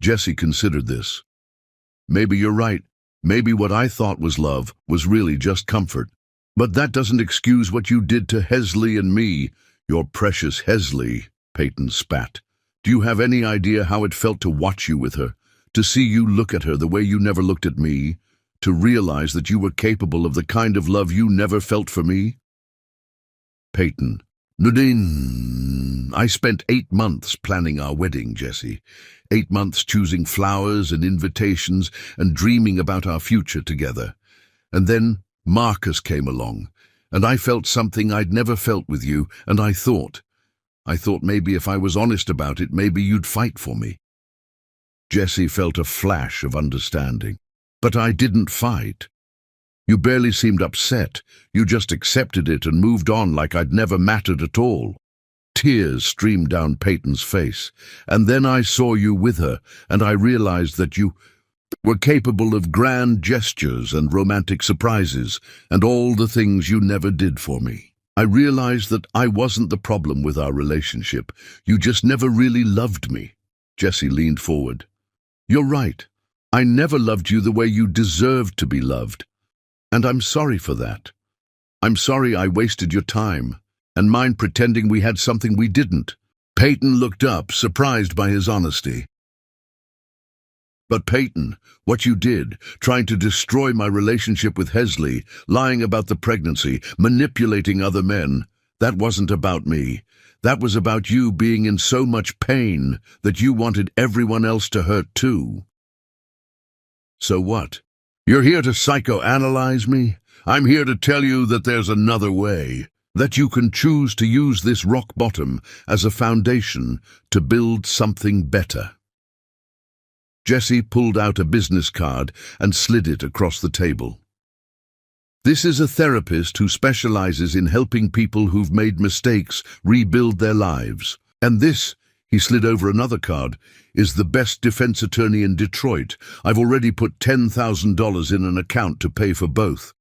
Jessie considered this. "Maybe you're right. Maybe what I thought was love was really just comfort. But that doesn't excuse what you did to Hesley and me. Your precious Hesley," Peyton spat. "Do you have any idea how it felt to watch you with her? To see you look at her the way you never looked at me? To realize that you were capable of the kind of love you never felt for me?" Peyton: "Nadine, I spent 8 months planning our wedding, Jessie. 8 months choosing flowers and invitations and dreaming about our future together. And then Marcus came along, and I felt something I'd never felt with you, and I thought maybe if I was honest about it, maybe you'd fight for me." Jessie felt a flash of understanding. "But I didn't fight. You barely seemed upset. You just accepted it and moved on like I'd never mattered at all." Tears streamed down Peyton's face. "And then I saw you with her, and I realized that you were capable of grand gestures and romantic surprises, and all the things you never did for me. I realized that I wasn't the problem with our relationship. You just never really loved me." Jessie leaned forward. "You're right. I never loved you the way you deserved to be loved. And I'm sorry for that. I'm sorry I wasted your time, and mine pretending we had something we didn't." Peyton looked up, surprised by his honesty. "But Peyton, what you did, trying to destroy my relationship with Hesley, lying about the pregnancy, manipulating other men, that wasn't about me. That was about you being in so much pain that you wanted everyone else to hurt too." "So what? You're here to psychoanalyze me? I'm here to tell you that there's another way, that you can choose to use this rock bottom as a foundation to build something better." Jesse pulled out a business card and slid it across the table. "This is a therapist who specializes in helping people who've made mistakes rebuild their lives. And this," he slid over another card, "is the best defense attorney in Detroit. I've already put $10,000 in an account to pay for both."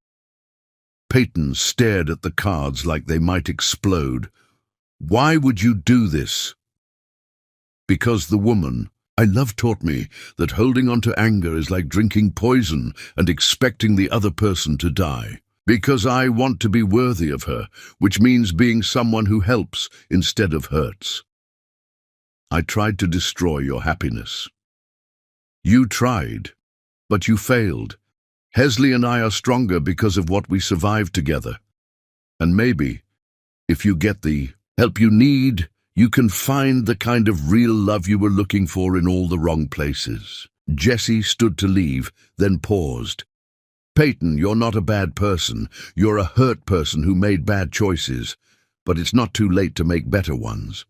Peyton stared at the cards like they might explode. "Why would you do this?" "Because the woman I love taught me that holding on to anger is like drinking poison and expecting the other person to die. Because I want to be worthy of her, which means being someone who helps instead of hurts. I tried to destroy your happiness. You tried, but you failed. Hesley and I are stronger because of what we survived together. And maybe, if you get the help you need, you can find the kind of real love you were looking for in all the wrong places." Jesse stood to leave, then paused. "Peyton, you're not a bad person. You're a hurt person who made bad choices, but it's not too late to make better ones."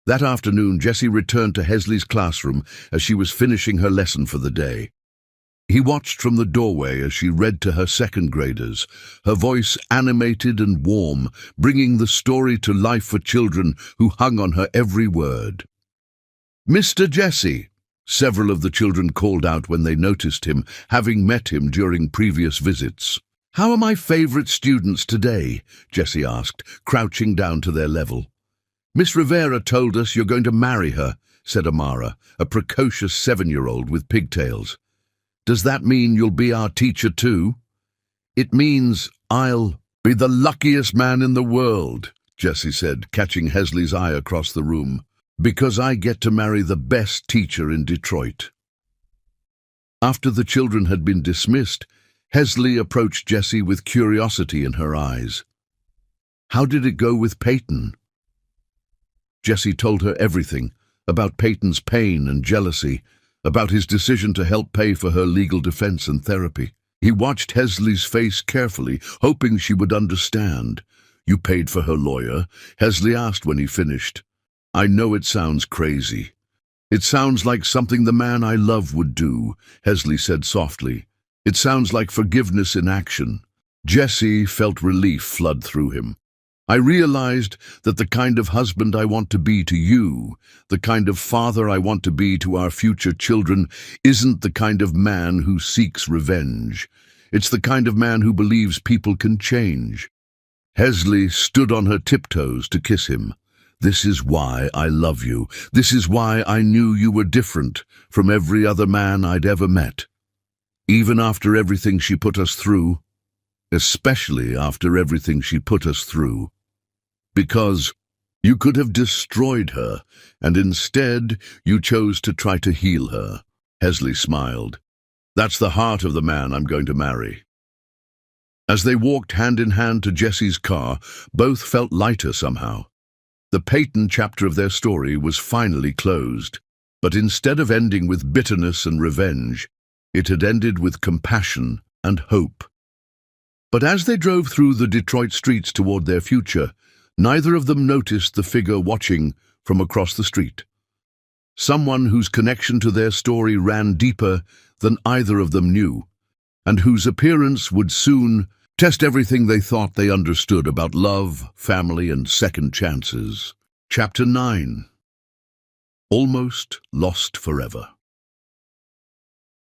That afternoon, Jesse returned to Hesley's classroom as she was finishing her lesson for the day. He watched from the doorway as she read to her second graders, her voice animated and warm, bringing the story to life for children who hung on her every word. "Mr. Jesse," several of the children called out when they noticed him, having met him during previous visits. "How are my favorite students today?" Jesse asked, crouching down to their level. "Miss Rivera told us you're going to marry her," said Amara, a precocious 7-year-old with pigtails. "Does that mean you'll be our teacher too?" "It means I'll be the luckiest man in the world," Jesse said, catching Hesley's eye across the room, "because I get to marry the best teacher in Detroit." After the children had been dismissed, Hesley approached Jesse with curiosity in her eyes. "How did it go with Peyton?" Jesse told her everything, about Peyton's pain and jealousy, about his decision to help pay for her legal defense and therapy. He watched Hesley's face carefully, hoping she would understand. "You paid for her lawyer?" Hesley asked when he finished. "I know it sounds crazy. It sounds like something the man I love would do," Hesley said softly. "It sounds like forgiveness in action." Jesse felt relief flood through him. "I realized that the kind of husband I want to be to you, the kind of father I want to be to our future children, isn't the kind of man who seeks revenge. It's the kind of man who believes people can change." Hesley stood on her tiptoes to kiss him. "This is why I love you. This is why I knew you were different from every other man I'd ever met. Even after everything she put us through, especially after everything she put us through. Because you could have destroyed her, and instead you chose to try to heal her." Hesley smiled. "That's the heart of the man I'm going to marry." As they walked hand in hand to Jesse's car, both felt lighter somehow. The Peyton chapter of their story was finally closed, but instead of ending with bitterness and revenge, it had ended with compassion and hope. But as they drove through the Detroit streets toward their future, neither of them noticed the figure watching from across the street. Someone whose connection to their story ran deeper than either of them knew, and whose appearance would soon test everything they thought they understood about love, family, and second chances. Chapter 9. Almost Lost Forever.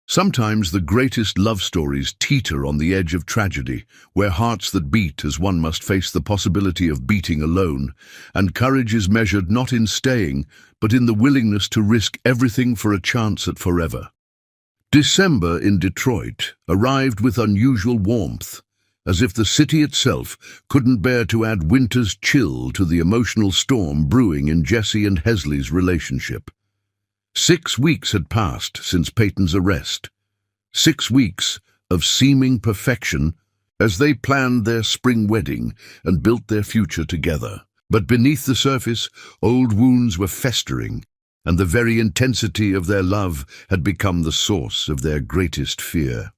Sometimes the greatest love stories teeter on the edge of tragedy, where hearts that beat as one must face the possibility of beating alone, and courage is measured not in staying, but in the willingness to risk everything for a chance at forever. December in Detroit arrived with unusual warmth, as if the city itself couldn't bear to add winter's chill to the emotional storm brewing in Jesse and Hesley's relationship. 6 weeks had passed since Peyton's arrest. 6 weeks of seeming perfection as they planned their spring wedding and built their future together. But beneath the surface, old wounds were festering, and the very intensity of their love had become the source of their greatest fear.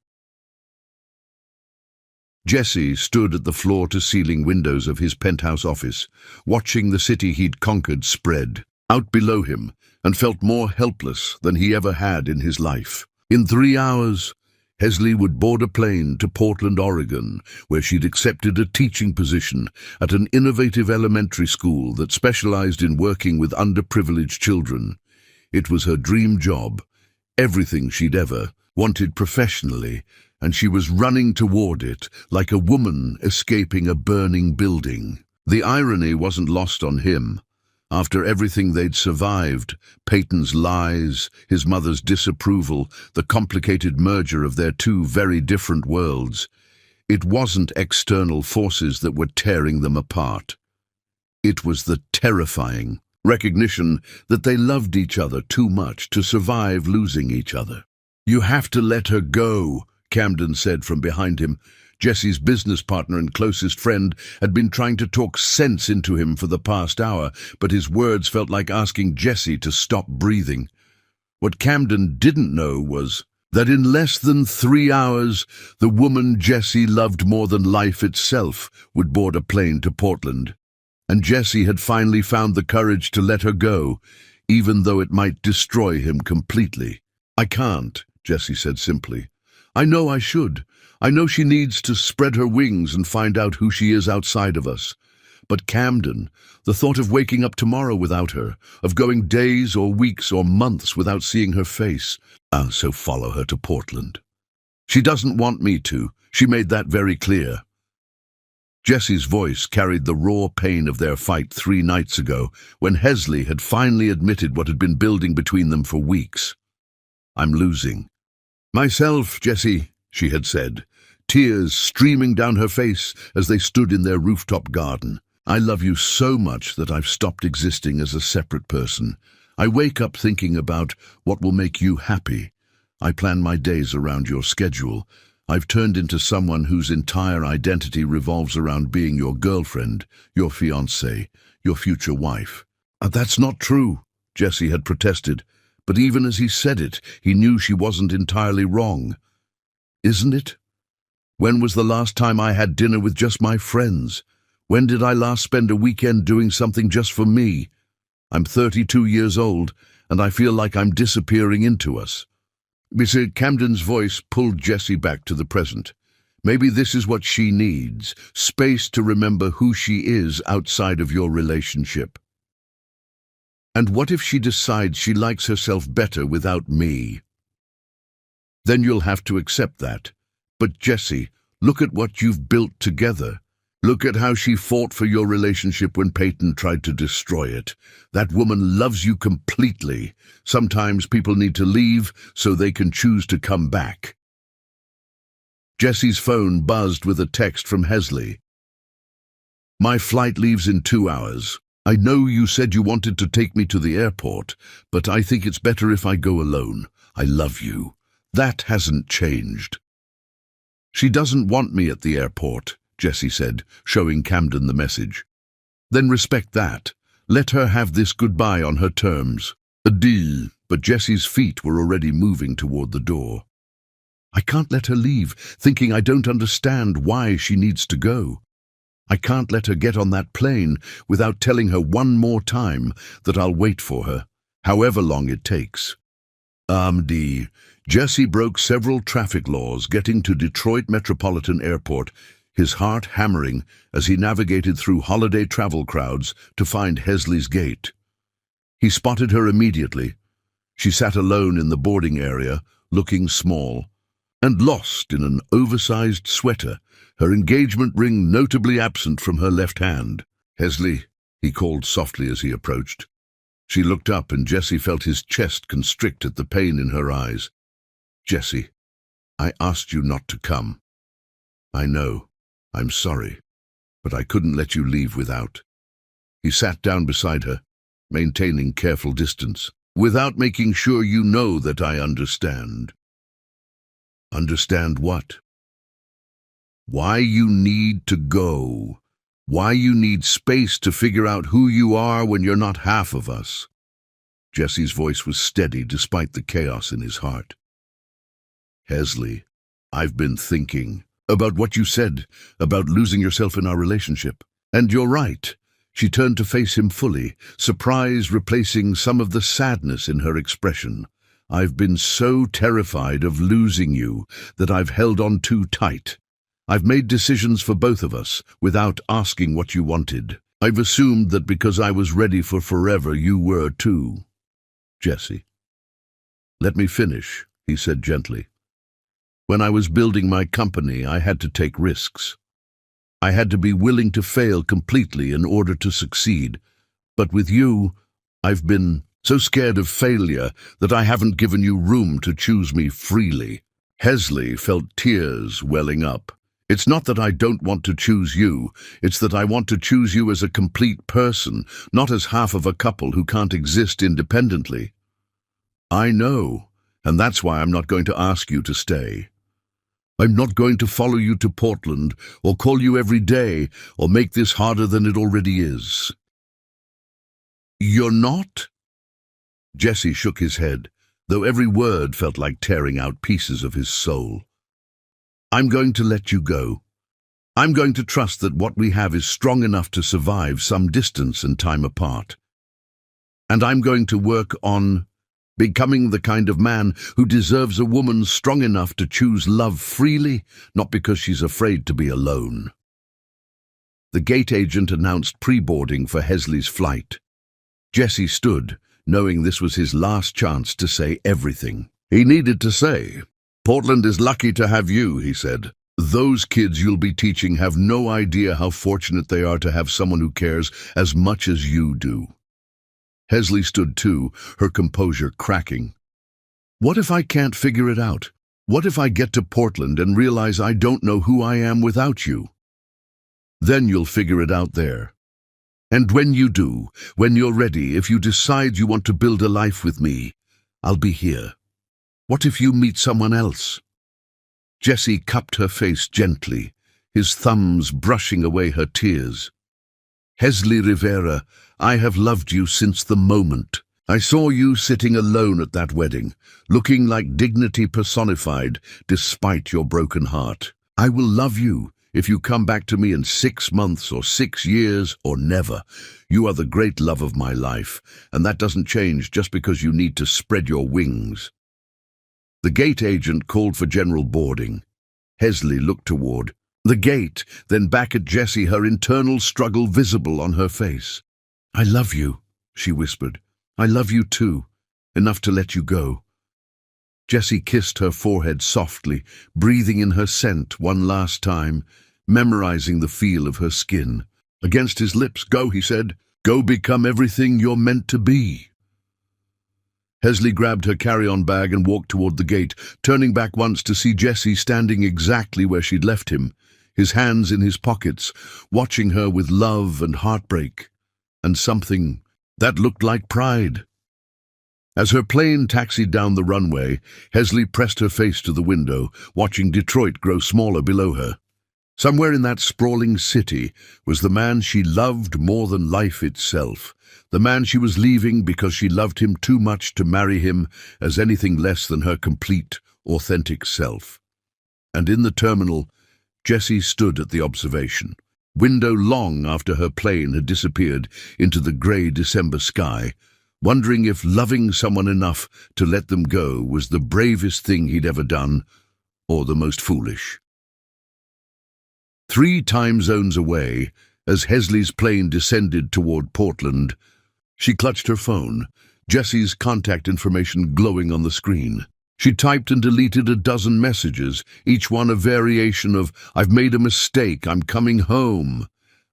Jesse stood at the floor-to-ceiling windows of his penthouse office, watching the city he'd conquered spread out below him, and felt more helpless than he ever had in his life. In 3 hours, Hesley would board a plane to Portland, Oregon, where she'd accepted a teaching position at an innovative elementary school that specialized in working with underprivileged children. It was her dream job, everything she'd ever wanted professionally, and she was running toward it like a woman escaping a burning building. The irony wasn't lost on him. After everything they'd survived, Peyton's lies, his mother's disapproval, the complicated merger of their two very different worlds, it wasn't external forces that were tearing them apart. It was the terrifying recognition that they loved each other too much to survive losing each other. "You have to let her go," Camden said from behind him. Jesse's business partner and closest friend had been trying to talk sense into him for the past hour, but his words felt like asking Jesse to stop breathing. What Camden didn't know was that in less than 3 hours, the woman Jesse loved more than life itself would board a plane to Portland. And Jesse had finally found the courage to let her go, even though it might destroy him completely. "I can't," Jesse said simply. "I know I should. I know she needs to spread her wings and find out who she is outside of us. But Camden, the thought of waking up tomorrow without her, of going days or weeks or months without seeing her face, so follow her to Portland. She doesn't want me to. She made that very clear." Jesse's voice carried the raw pain of their fight 3 nights ago, when Hesley had finally admitted what had been building between them for weeks. "I'm losing myself, Jesse," she had said, tears streaming down her face as they stood in their rooftop garden. "I love you so much that I've stopped existing as a separate person. I wake up thinking about what will make you happy. I plan my days around your schedule. I've turned into someone whose entire identity revolves around being your girlfriend, your fiancée, your future wife." "That's not true," Jesse had protested, but even as he said it, he knew she wasn't entirely wrong. "Isn't it? When was the last time I had dinner with just my friends? When did I last spend a weekend doing something just for me? I'm 32 years old, and I feel like I'm disappearing into us." Mr. Camden's voice pulled Jesse back to the present. Maybe this is what she needs, space to remember who she is outside of your relationship. "And what if she decides she likes herself better without me? Then you'll have to accept that. But Jesse, look at what you've built together. Look at how she fought for your relationship when Peyton tried to destroy it. That woman loves you completely. Sometimes people need to leave so they can choose to come back." Jesse's phone buzzed with a text from Hesley. "My flight leaves in 2 hours. I know you said you wanted to take me to the airport, but I think it's better if I go alone. I love you. That hasn't changed." "She doesn't want me at the airport," Jesse said, showing Camden the message. "Then respect that. Let her have this goodbye on her terms." A deal, but Jesse's feet were already moving toward the door. "I can't let her leave, thinking I don't understand why she needs to go. I can't let her get on that plane without telling her one more time that I'll wait for her, however long it takes." Jesse broke several traffic laws getting to Detroit Metropolitan Airport, his heart hammering as he navigated through holiday travel crowds to find Hesley's gate. He spotted her immediately. She sat alone in the boarding area, looking small, and lost in an oversized sweater, her engagement ring notably absent from her left hand. "Hesley," he called softly as he approached. She looked up and Jesse felt his chest constrict at the pain in her eyes. "Jesse, I asked you not to come." "I know." I'm sorry, but I couldn't let you leave without. He sat down beside her, maintaining careful distance. Without making sure you know that I understand. Understand what? Why you need to go. Why you need space to figure out who you are when you're not half of us. Jesse's voice was steady despite the chaos in his heart. Hesley, I've been thinking about what you said about losing yourself in our relationship. And you're right. She turned to face him fully, surprise replacing some of the sadness in her expression. I've been so terrified of losing you that I've held on too tight. I've made decisions for both of us without asking what you wanted. I've assumed that because I was ready for forever, you were too. Jesse. Let me finish, he said gently. When I was building my company, I had to take risks. I had to be willing to fail completely in order to succeed. But with you, I've been so scared of failure that I haven't given you room to choose me freely. Hesley felt tears welling up. It's not that I don't want to choose you, it's that I want to choose you as a complete person, not as half of a couple who can't exist independently. I know, and that's why I'm not going to ask you to stay. I'm not going to follow you to Portland, or call you every day, or make this harder than it already is. You're not? Jesse shook his head, though every word felt like tearing out pieces of his soul. I'm going to let you go. I'm going to trust that what we have is strong enough to survive some distance and time apart. And I'm going to work on becoming the kind of man who deserves a woman strong enough to choose love freely, not because she's afraid to be alone. The gate agent announced pre-boarding for Hesley's flight. Jesse stood, knowing this was his last chance to say everything he needed to say. Portland is lucky to have you, he said. Those kids you'll be teaching have no idea how fortunate they are to have someone who cares as much as you do. Hesley stood too, her composure cracking. What if I can't figure it out? What if I get to Portland and realize I don't know who I am without you? Then you'll figure it out there. And when you do, when you're ready, if you decide you want to build a life with me, I'll be here. What if you meet someone else? Jesse cupped her face gently, his thumbs brushing away her tears. Hesley Rivera, I have loved you since the moment I saw you sitting alone at that wedding, looking like dignity personified despite your broken heart. I will love you if you come back to me in 6 months or 6 years or never. You are the great love of my life, and that doesn't change just because you need to spread your wings. The gate agent called for general boarding. Hesley looked toward the gate, then back at Jesse, her internal struggle visible on her face. I love you, she whispered. I love you too, enough to let you go. Jesse kissed her forehead softly, breathing in her scent one last time, memorizing the feel of her skin. Against his lips, go, he said. Go become everything you're meant to be. Hesley grabbed her carry-on bag and walked toward the gate, turning back once to see Jesse standing exactly where she'd left him, his hands in his pockets, watching her with love and heartbreak, and something that looked like pride. As her plane taxied down the runway, Hesley pressed her face to the window, watching Detroit grow smaller below her. Somewhere in that sprawling city was the man she loved more than life itself, the man she was leaving because she loved him too much to marry him as anything less than her complete, authentic self. And in the terminal, Jessie stood at the observation window long after her plane had disappeared into the grey December sky, wondering if loving someone enough to let them go was the bravest thing he'd ever done, or the most foolish. 3 time zones away, as Hesley's plane descended toward Portland, she clutched her phone, Jessie's contact information glowing on the screen. She typed and deleted a dozen messages, each one a variation of, I've made a mistake, I'm coming home.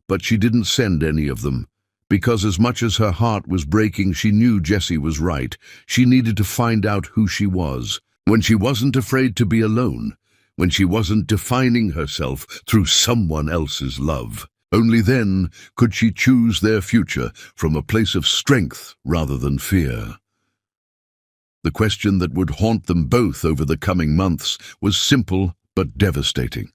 But she didn't send any of them, because as much as her heart was breaking, she knew Jessie was right. She needed to find out who she was, when she wasn't afraid to be alone, when she wasn't defining herself through someone else's love. Only then could she choose their future from a place of strength rather than fear. The question that would haunt them both over the coming months was simple but devastating.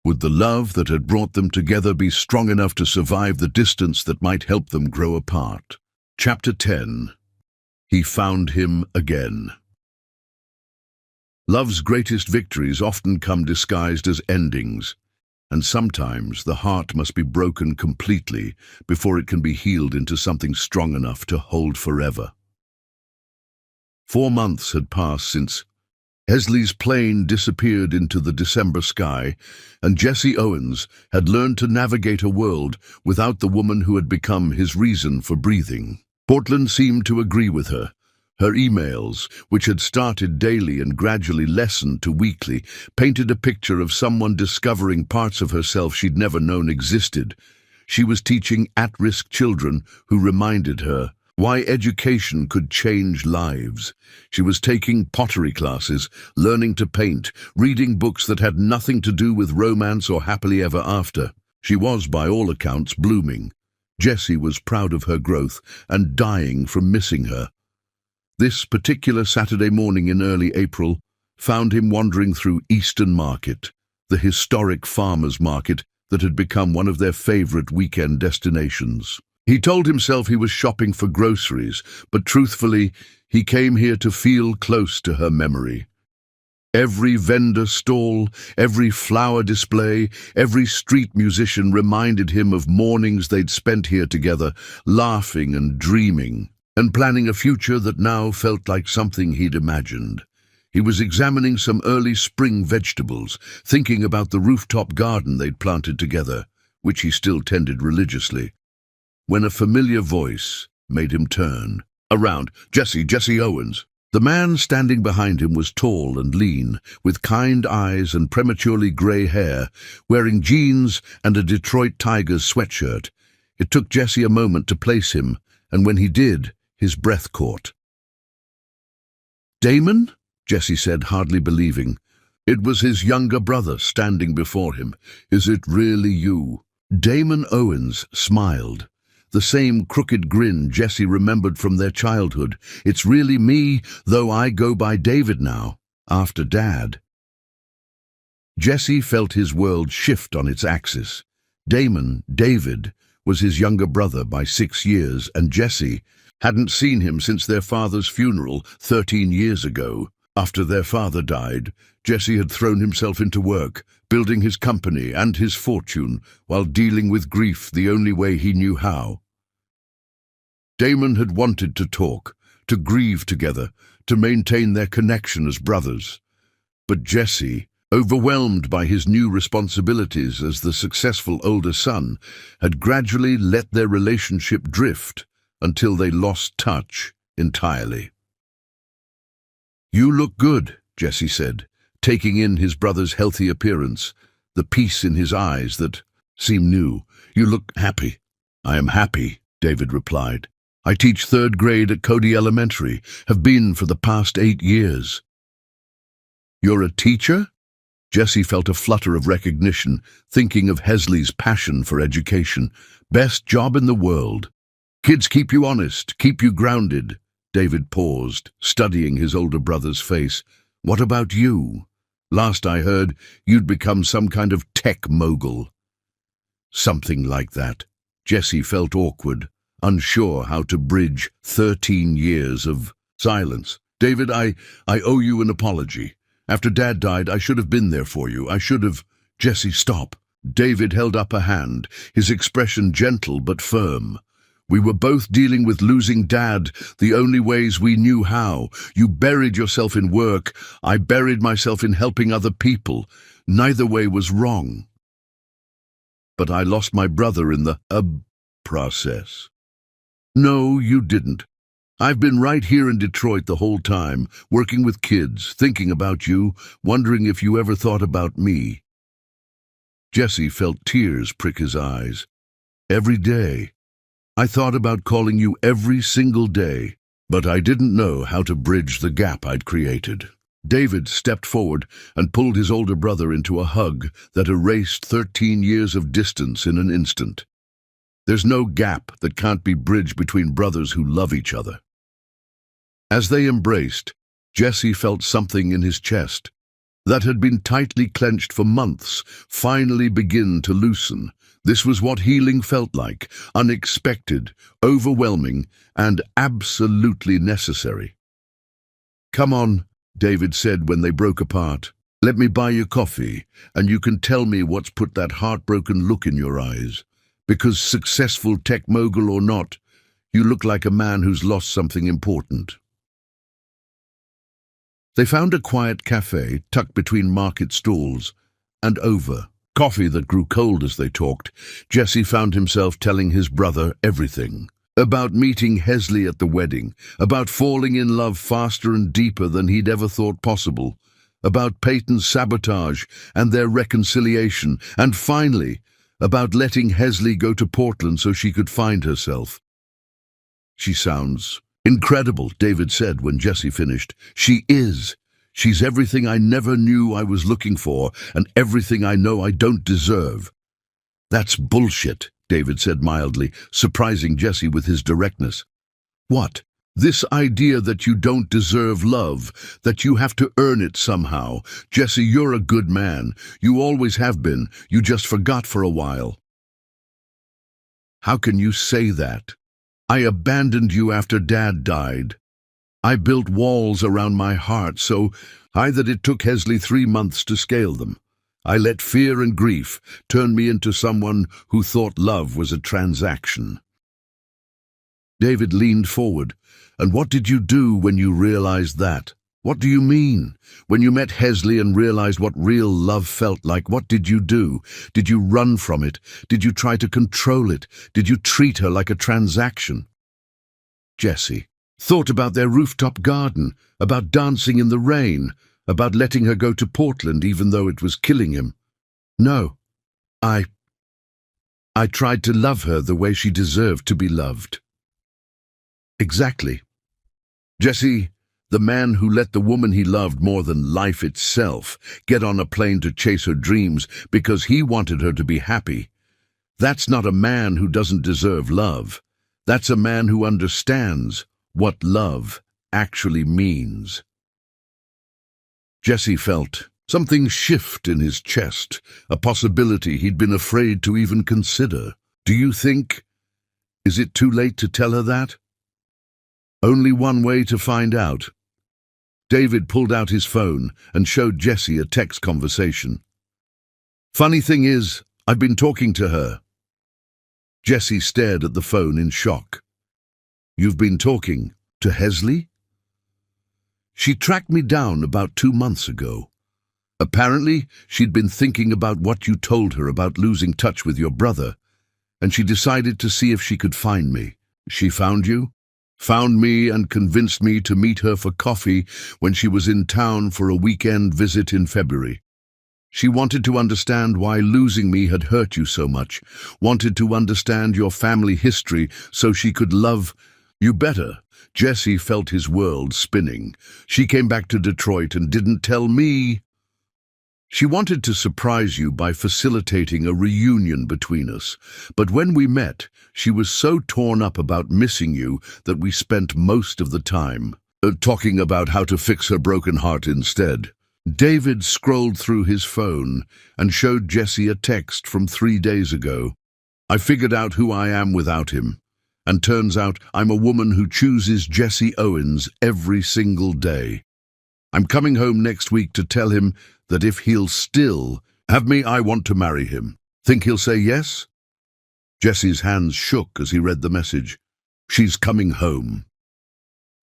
Would the love that had brought them together be strong enough to survive the distance that might help them grow apart? Chapter 10. He found him again. Love's greatest victories often come disguised as endings, and sometimes the heart must be broken completely before it can be healed into something strong enough to hold forever. 4 months had passed since Hesley's plane disappeared into the December sky, and Jesse Owens had learned to navigate a world without the woman who had become his reason for breathing. Portland seemed to agree with her. Her emails, which had started daily and gradually lessened to weekly, painted a picture of someone discovering parts of herself she'd never known existed. She was teaching at-risk children who reminded her why education could change lives. She was taking pottery classes, learning to paint, reading books that had nothing to do with romance or happily ever after. She was, by all accounts, blooming. Jesse was proud of her growth and dying from missing her. This particular Saturday morning in early April found him wandering through Eastern Market, the historic farmers' market that had become one of their favorite weekend destinations. He told himself he was shopping for groceries, but truthfully, he came here to feel close to her memory. Every vendor stall, every flower display, every street musician reminded him of mornings they'd spent here together, laughing and dreaming, and planning a future that now felt like something he'd imagined. He was examining some early spring vegetables, thinking about the rooftop garden they'd planted together, which he still tended religiously, when a familiar voice made him turn around. Jesse Owens. The man standing behind him was tall and lean, with kind eyes and prematurely grey hair, wearing jeans and a Detroit Tigers sweatshirt. It took Jesse a moment to place him, and when he did, his breath caught. "Damon?" Jesse said, hardly believing. It was his younger brother standing before him. "Is it really you?" Damon Owens smiled. The same crooked grin Jesse remembered from their childhood. "It's really me, though I go by David now, after Dad." Jesse felt his world shift on its axis. Damon, David, was his younger brother by 6 years, and Jesse hadn't seen him since their father's funeral 13 years ago. After their father died, Jesse had thrown himself into work, building his company and his fortune, while dealing with grief the only way he knew how. Damon had wanted to talk, to grieve together, to maintain their connection as brothers. But Jesse, overwhelmed by his new responsibilities as the successful older son, had gradually let their relationship drift until they lost touch entirely. "You look good," Jesse said, taking in his brother's healthy appearance, the peace in his eyes that seemed new. "You look happy." "I am happy," David replied. "I teach 3rd grade at Cody Elementary, have been for the past 8 years." "You're a teacher?" Jesse felt a flutter of recognition, thinking of Hesley's passion for education. "Best job in the world. Kids keep you honest, keep you grounded." David paused, studying his older brother's face. "What about you? Last I heard, you'd become some kind of tech mogul." "Something like that." Jesse felt awkward, unsure how to bridge 13 years of silence. "David, I owe you an apology. After Dad died, I should have been there for you. I should have—" "Jesse, stop." David held up a hand, his expression gentle but firm. "We were both dealing with losing Dad the only ways we knew how. You buried yourself in work. I buried myself in helping other people. Neither way was wrong. But I lost my brother in the process." "No, you didn't. I've been right here in Detroit the whole time, working with kids, thinking about you, wondering if you ever thought about me." Jesse felt tears prick his eyes. "Every day. I thought about calling you every single day, but I didn't know how to bridge the gap I'd created." David stepped forward and pulled his older brother into a hug that erased 13 years of distance in an instant. There's no gap that can't be bridged between brothers who love each other. As they embraced, Jesse felt something in his chest that had been tightly clenched for months finally begin to loosen. This was what healing felt like: unexpected, overwhelming, and absolutely necessary. "Come on," David said when they broke apart. "Let me buy you coffee, and you can tell me what's put that heartbroken look in your eyes. Because successful tech mogul or not, you look like a man who's lost something important." They found a quiet cafe tucked between market stalls, and over coffee that grew cold as they talked, Jesse found himself telling his brother everything. About meeting Hesley at the wedding, about falling in love faster and deeper than he'd ever thought possible, about Peyton's sabotage and their reconciliation, and finally, about letting Hesley go to Portland so she could find herself. "She sounds incredible," David said when Jesse finished. "She is. She's everything I never knew I was looking for, and everything I know I don't deserve." "That's bullshit," David said mildly, surprising Jesse with his directness. "What?" "This idea that you don't deserve love, that you have to earn it somehow. Jesse, you're a good man. You always have been. You just forgot for a while." "How can you say that? I abandoned you after Dad died. I built walls around my heart so high that it took Hesley 3 months to scale them. I let fear and grief turn me into someone who thought love was a transaction." David leaned forward. "And what did you do when you realized that? What do you mean? When you met Hesley and realized what real love felt like, what did you do? Did you run from it? Did you try to control it? Did you treat her like a transaction?" Jesse thought about their rooftop garden, about dancing in the rain, about letting her go to Portland even though it was killing him. "No, I tried to love her the way she deserved to be loved." "Exactly. Jesse, the man who let the woman he loved more than life itself get on a plane to chase her dreams because he wanted her to be happy. That's not a man who doesn't deserve love. That's a man who understands what love actually means." Jesse felt something shift in his chest, a possibility he'd been afraid to even consider. "Do you think? Is it too late to tell her that?" "Only one way to find out." David pulled out his phone and showed Jesse a text conversation. "Funny thing is, I've been talking to her." Jesse stared at the phone in shock. "You've been talking to Hesley?" "She tracked me down about 2 months ago. Apparently, she'd been thinking about what you told her about losing touch with your brother, and she decided to see if she could find me. She found you? Found me and convinced me to meet her for coffee when she was in town for a weekend visit in February. She wanted to understand why losing me had hurt you so much, wanted to understand your family history so she could love you better." Jesse felt his world spinning. "She came back to Detroit and didn't tell me." "She wanted to surprise you by facilitating a reunion between us, but when we met, she was so torn up about missing you that we spent most of the time talking about how to fix her broken heart instead." David scrolled through his phone and showed Jesse a text from 3 days ago. "I figured out who I am without him, and turns out I'm a woman who chooses Jesse Owens every single day. I'm coming home next week to tell him that if he'll still have me, I want to marry him. Think he'll say yes?" Jesse's hands shook as he read the message. "She's coming home.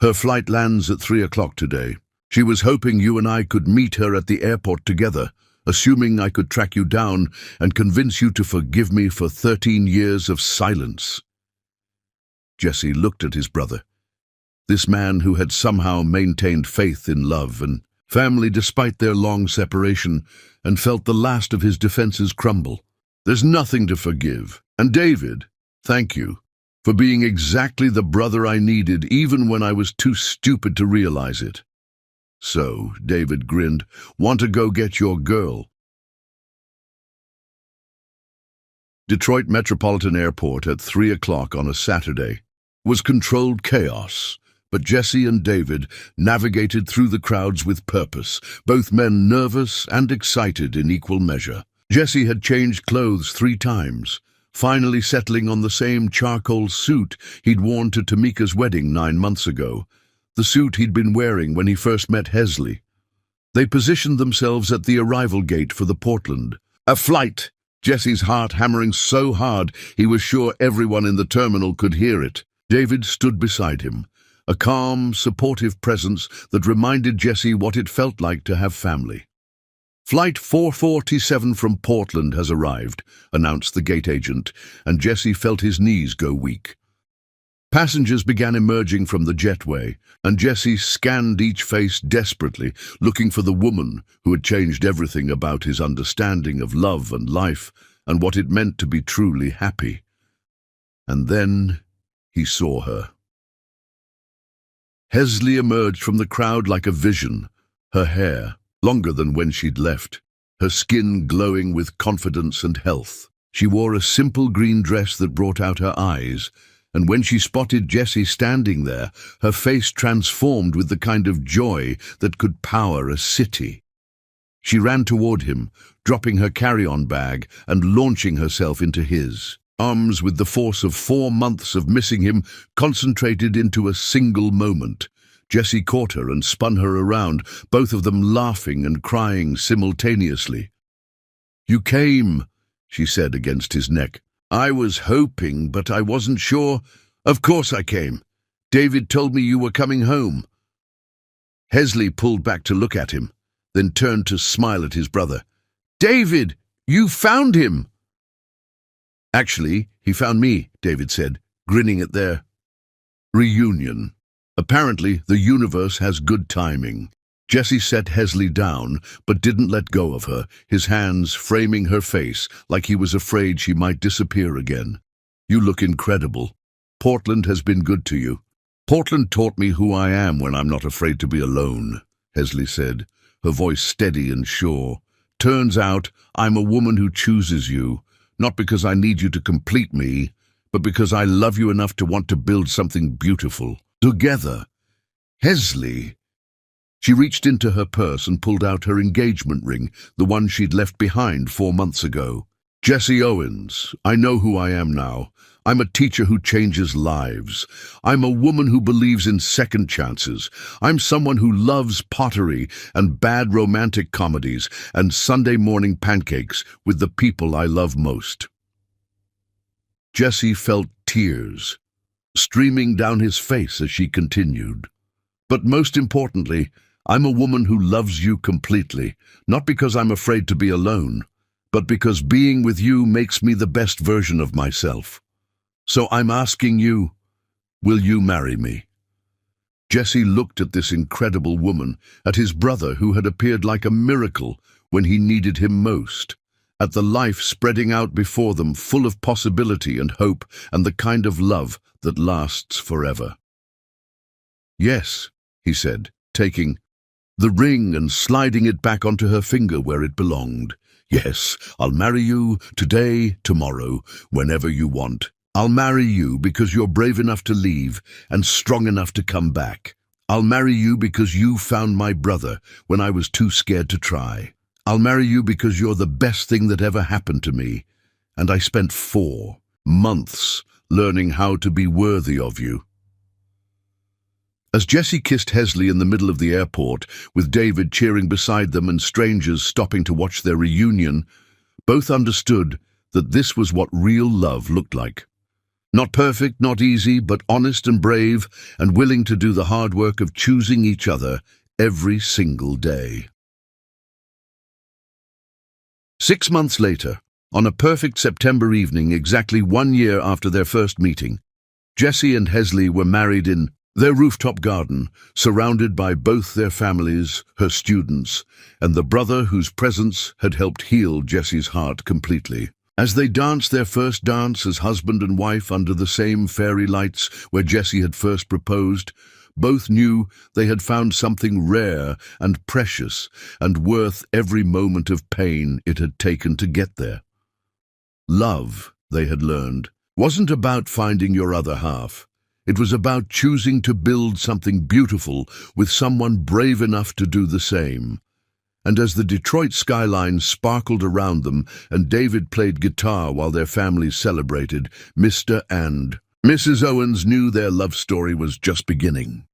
Her flight lands at 3 o'clock today. She was hoping you and I could meet her at the airport together, assuming I could track you down and convince you to forgive me for 13 years of silence." Jesse looked at his brother, this man who had somehow maintained faith in love and family despite their long separation, and felt the last of his defenses crumble. "There's nothing to forgive. And David, thank you for being exactly the brother I needed even when I was too stupid to realize it." "So," David grinned, "want to go get your girl?" Detroit Metropolitan Airport at 3 o'clock on a Saturday was controlled chaos, but Jesse and David navigated through the crowds with purpose, both men nervous and excited in equal measure. Jesse had changed clothes 3 times, finally settling on the same charcoal suit he'd worn to Tamika's wedding 9 months ago, the suit he'd been wearing when he first met Hesley. They positioned themselves at the arrival gate for the Portland. A flight! Jesse's heart hammering so hard he was sure everyone in the terminal could hear it. David stood beside him, a calm, supportive presence that reminded Jesse what it felt like to have family. "Flight 447 from Portland has arrived," announced the gate agent, and Jesse felt his knees go weak. Passengers began emerging from the jetway, and Jesse scanned each face desperately, looking for the woman who had changed everything about his understanding of love and life and what it meant to be truly happy. And then he saw her. Hesley emerged from the crowd like a vision, her hair longer than when she'd left, her skin glowing with confidence and health. She wore a simple green dress that brought out her eyes, and when she spotted Jesse standing there, her face transformed with the kind of joy that could power a city. She ran toward him, dropping her carry-on bag and launching herself into his arms with the force of 4 months of missing him concentrated into a single moment. Jesse caught her and spun her around, both of them laughing and crying simultaneously. "You came," she said against his neck. "I was hoping, but I wasn't sure. Of course I came. David told me you were coming home." Hesley pulled back to look at him, then turned to smile at his brother. "David, you found him!" "Actually, he found me," David said, grinning at their reunion. Apparently, the universe has good timing. Jesse set Hesley down, but didn't let go of her, his hands framing her face like he was afraid she might disappear again. "You look incredible. Portland has been good to you." "Portland taught me who I am when I'm not afraid to be alone," Hesley said, her voice steady and sure. "Turns out I'm a woman who chooses you, not because I need you to complete me, but because I love you enough to want to build something beautiful together." "Hesley." She reached into her purse and pulled out her engagement ring, the one she'd left behind 4 months ago. "Jesse Owens, I know who I am now. I'm a teacher who changes lives. I'm a woman who believes in second chances. I'm someone who loves pottery and bad romantic comedies and Sunday morning pancakes with the people I love most." Jesse felt tears streaming down his face as she continued. "But most importantly, I'm a woman who loves you completely, not because I'm afraid to be alone, but because being with you makes me the best version of myself. So I'm asking you, will you marry me?" Jesse looked at this incredible woman, at his brother who had appeared like a miracle when he needed him most, at the life spreading out before them full of possibility and hope and the kind of love that lasts forever. "Yes," he said, taking the ring and sliding it back onto her finger where it belonged. "Yes, I'll marry you today, tomorrow, whenever you want. I'll marry you because you're brave enough to leave and strong enough to come back. I'll marry you because you found my brother when I was too scared to try. I'll marry you because you're the best thing that ever happened to me, and I spent 4 months learning how to be worthy of you." As Jesse kissed Hesley in the middle of the airport, with David cheering beside them and strangers stopping to watch their reunion, both understood that this was what real love looked like. Not perfect, not easy, but honest and brave and willing to do the hard work of choosing each other every single day. 6 months later, on a perfect September evening exactly 1 year after their first meeting, Jesse and Hesley were married in their rooftop garden, surrounded by both their families, her students, and the brother whose presence had helped heal Jesse's heart completely. As they danced their first dance as husband and wife under the same fairy lights where Jesse had first proposed, Both knew they had found something rare and precious and worth every moment of pain it had taken to get there. Love, they had learned, wasn't about finding your other half. It was about choosing to build something beautiful with someone brave enough to do the same. And as the Detroit skyline sparkled around them and David played guitar while their families celebrated, Mr. and Mrs. Owens knew their love story was just beginning.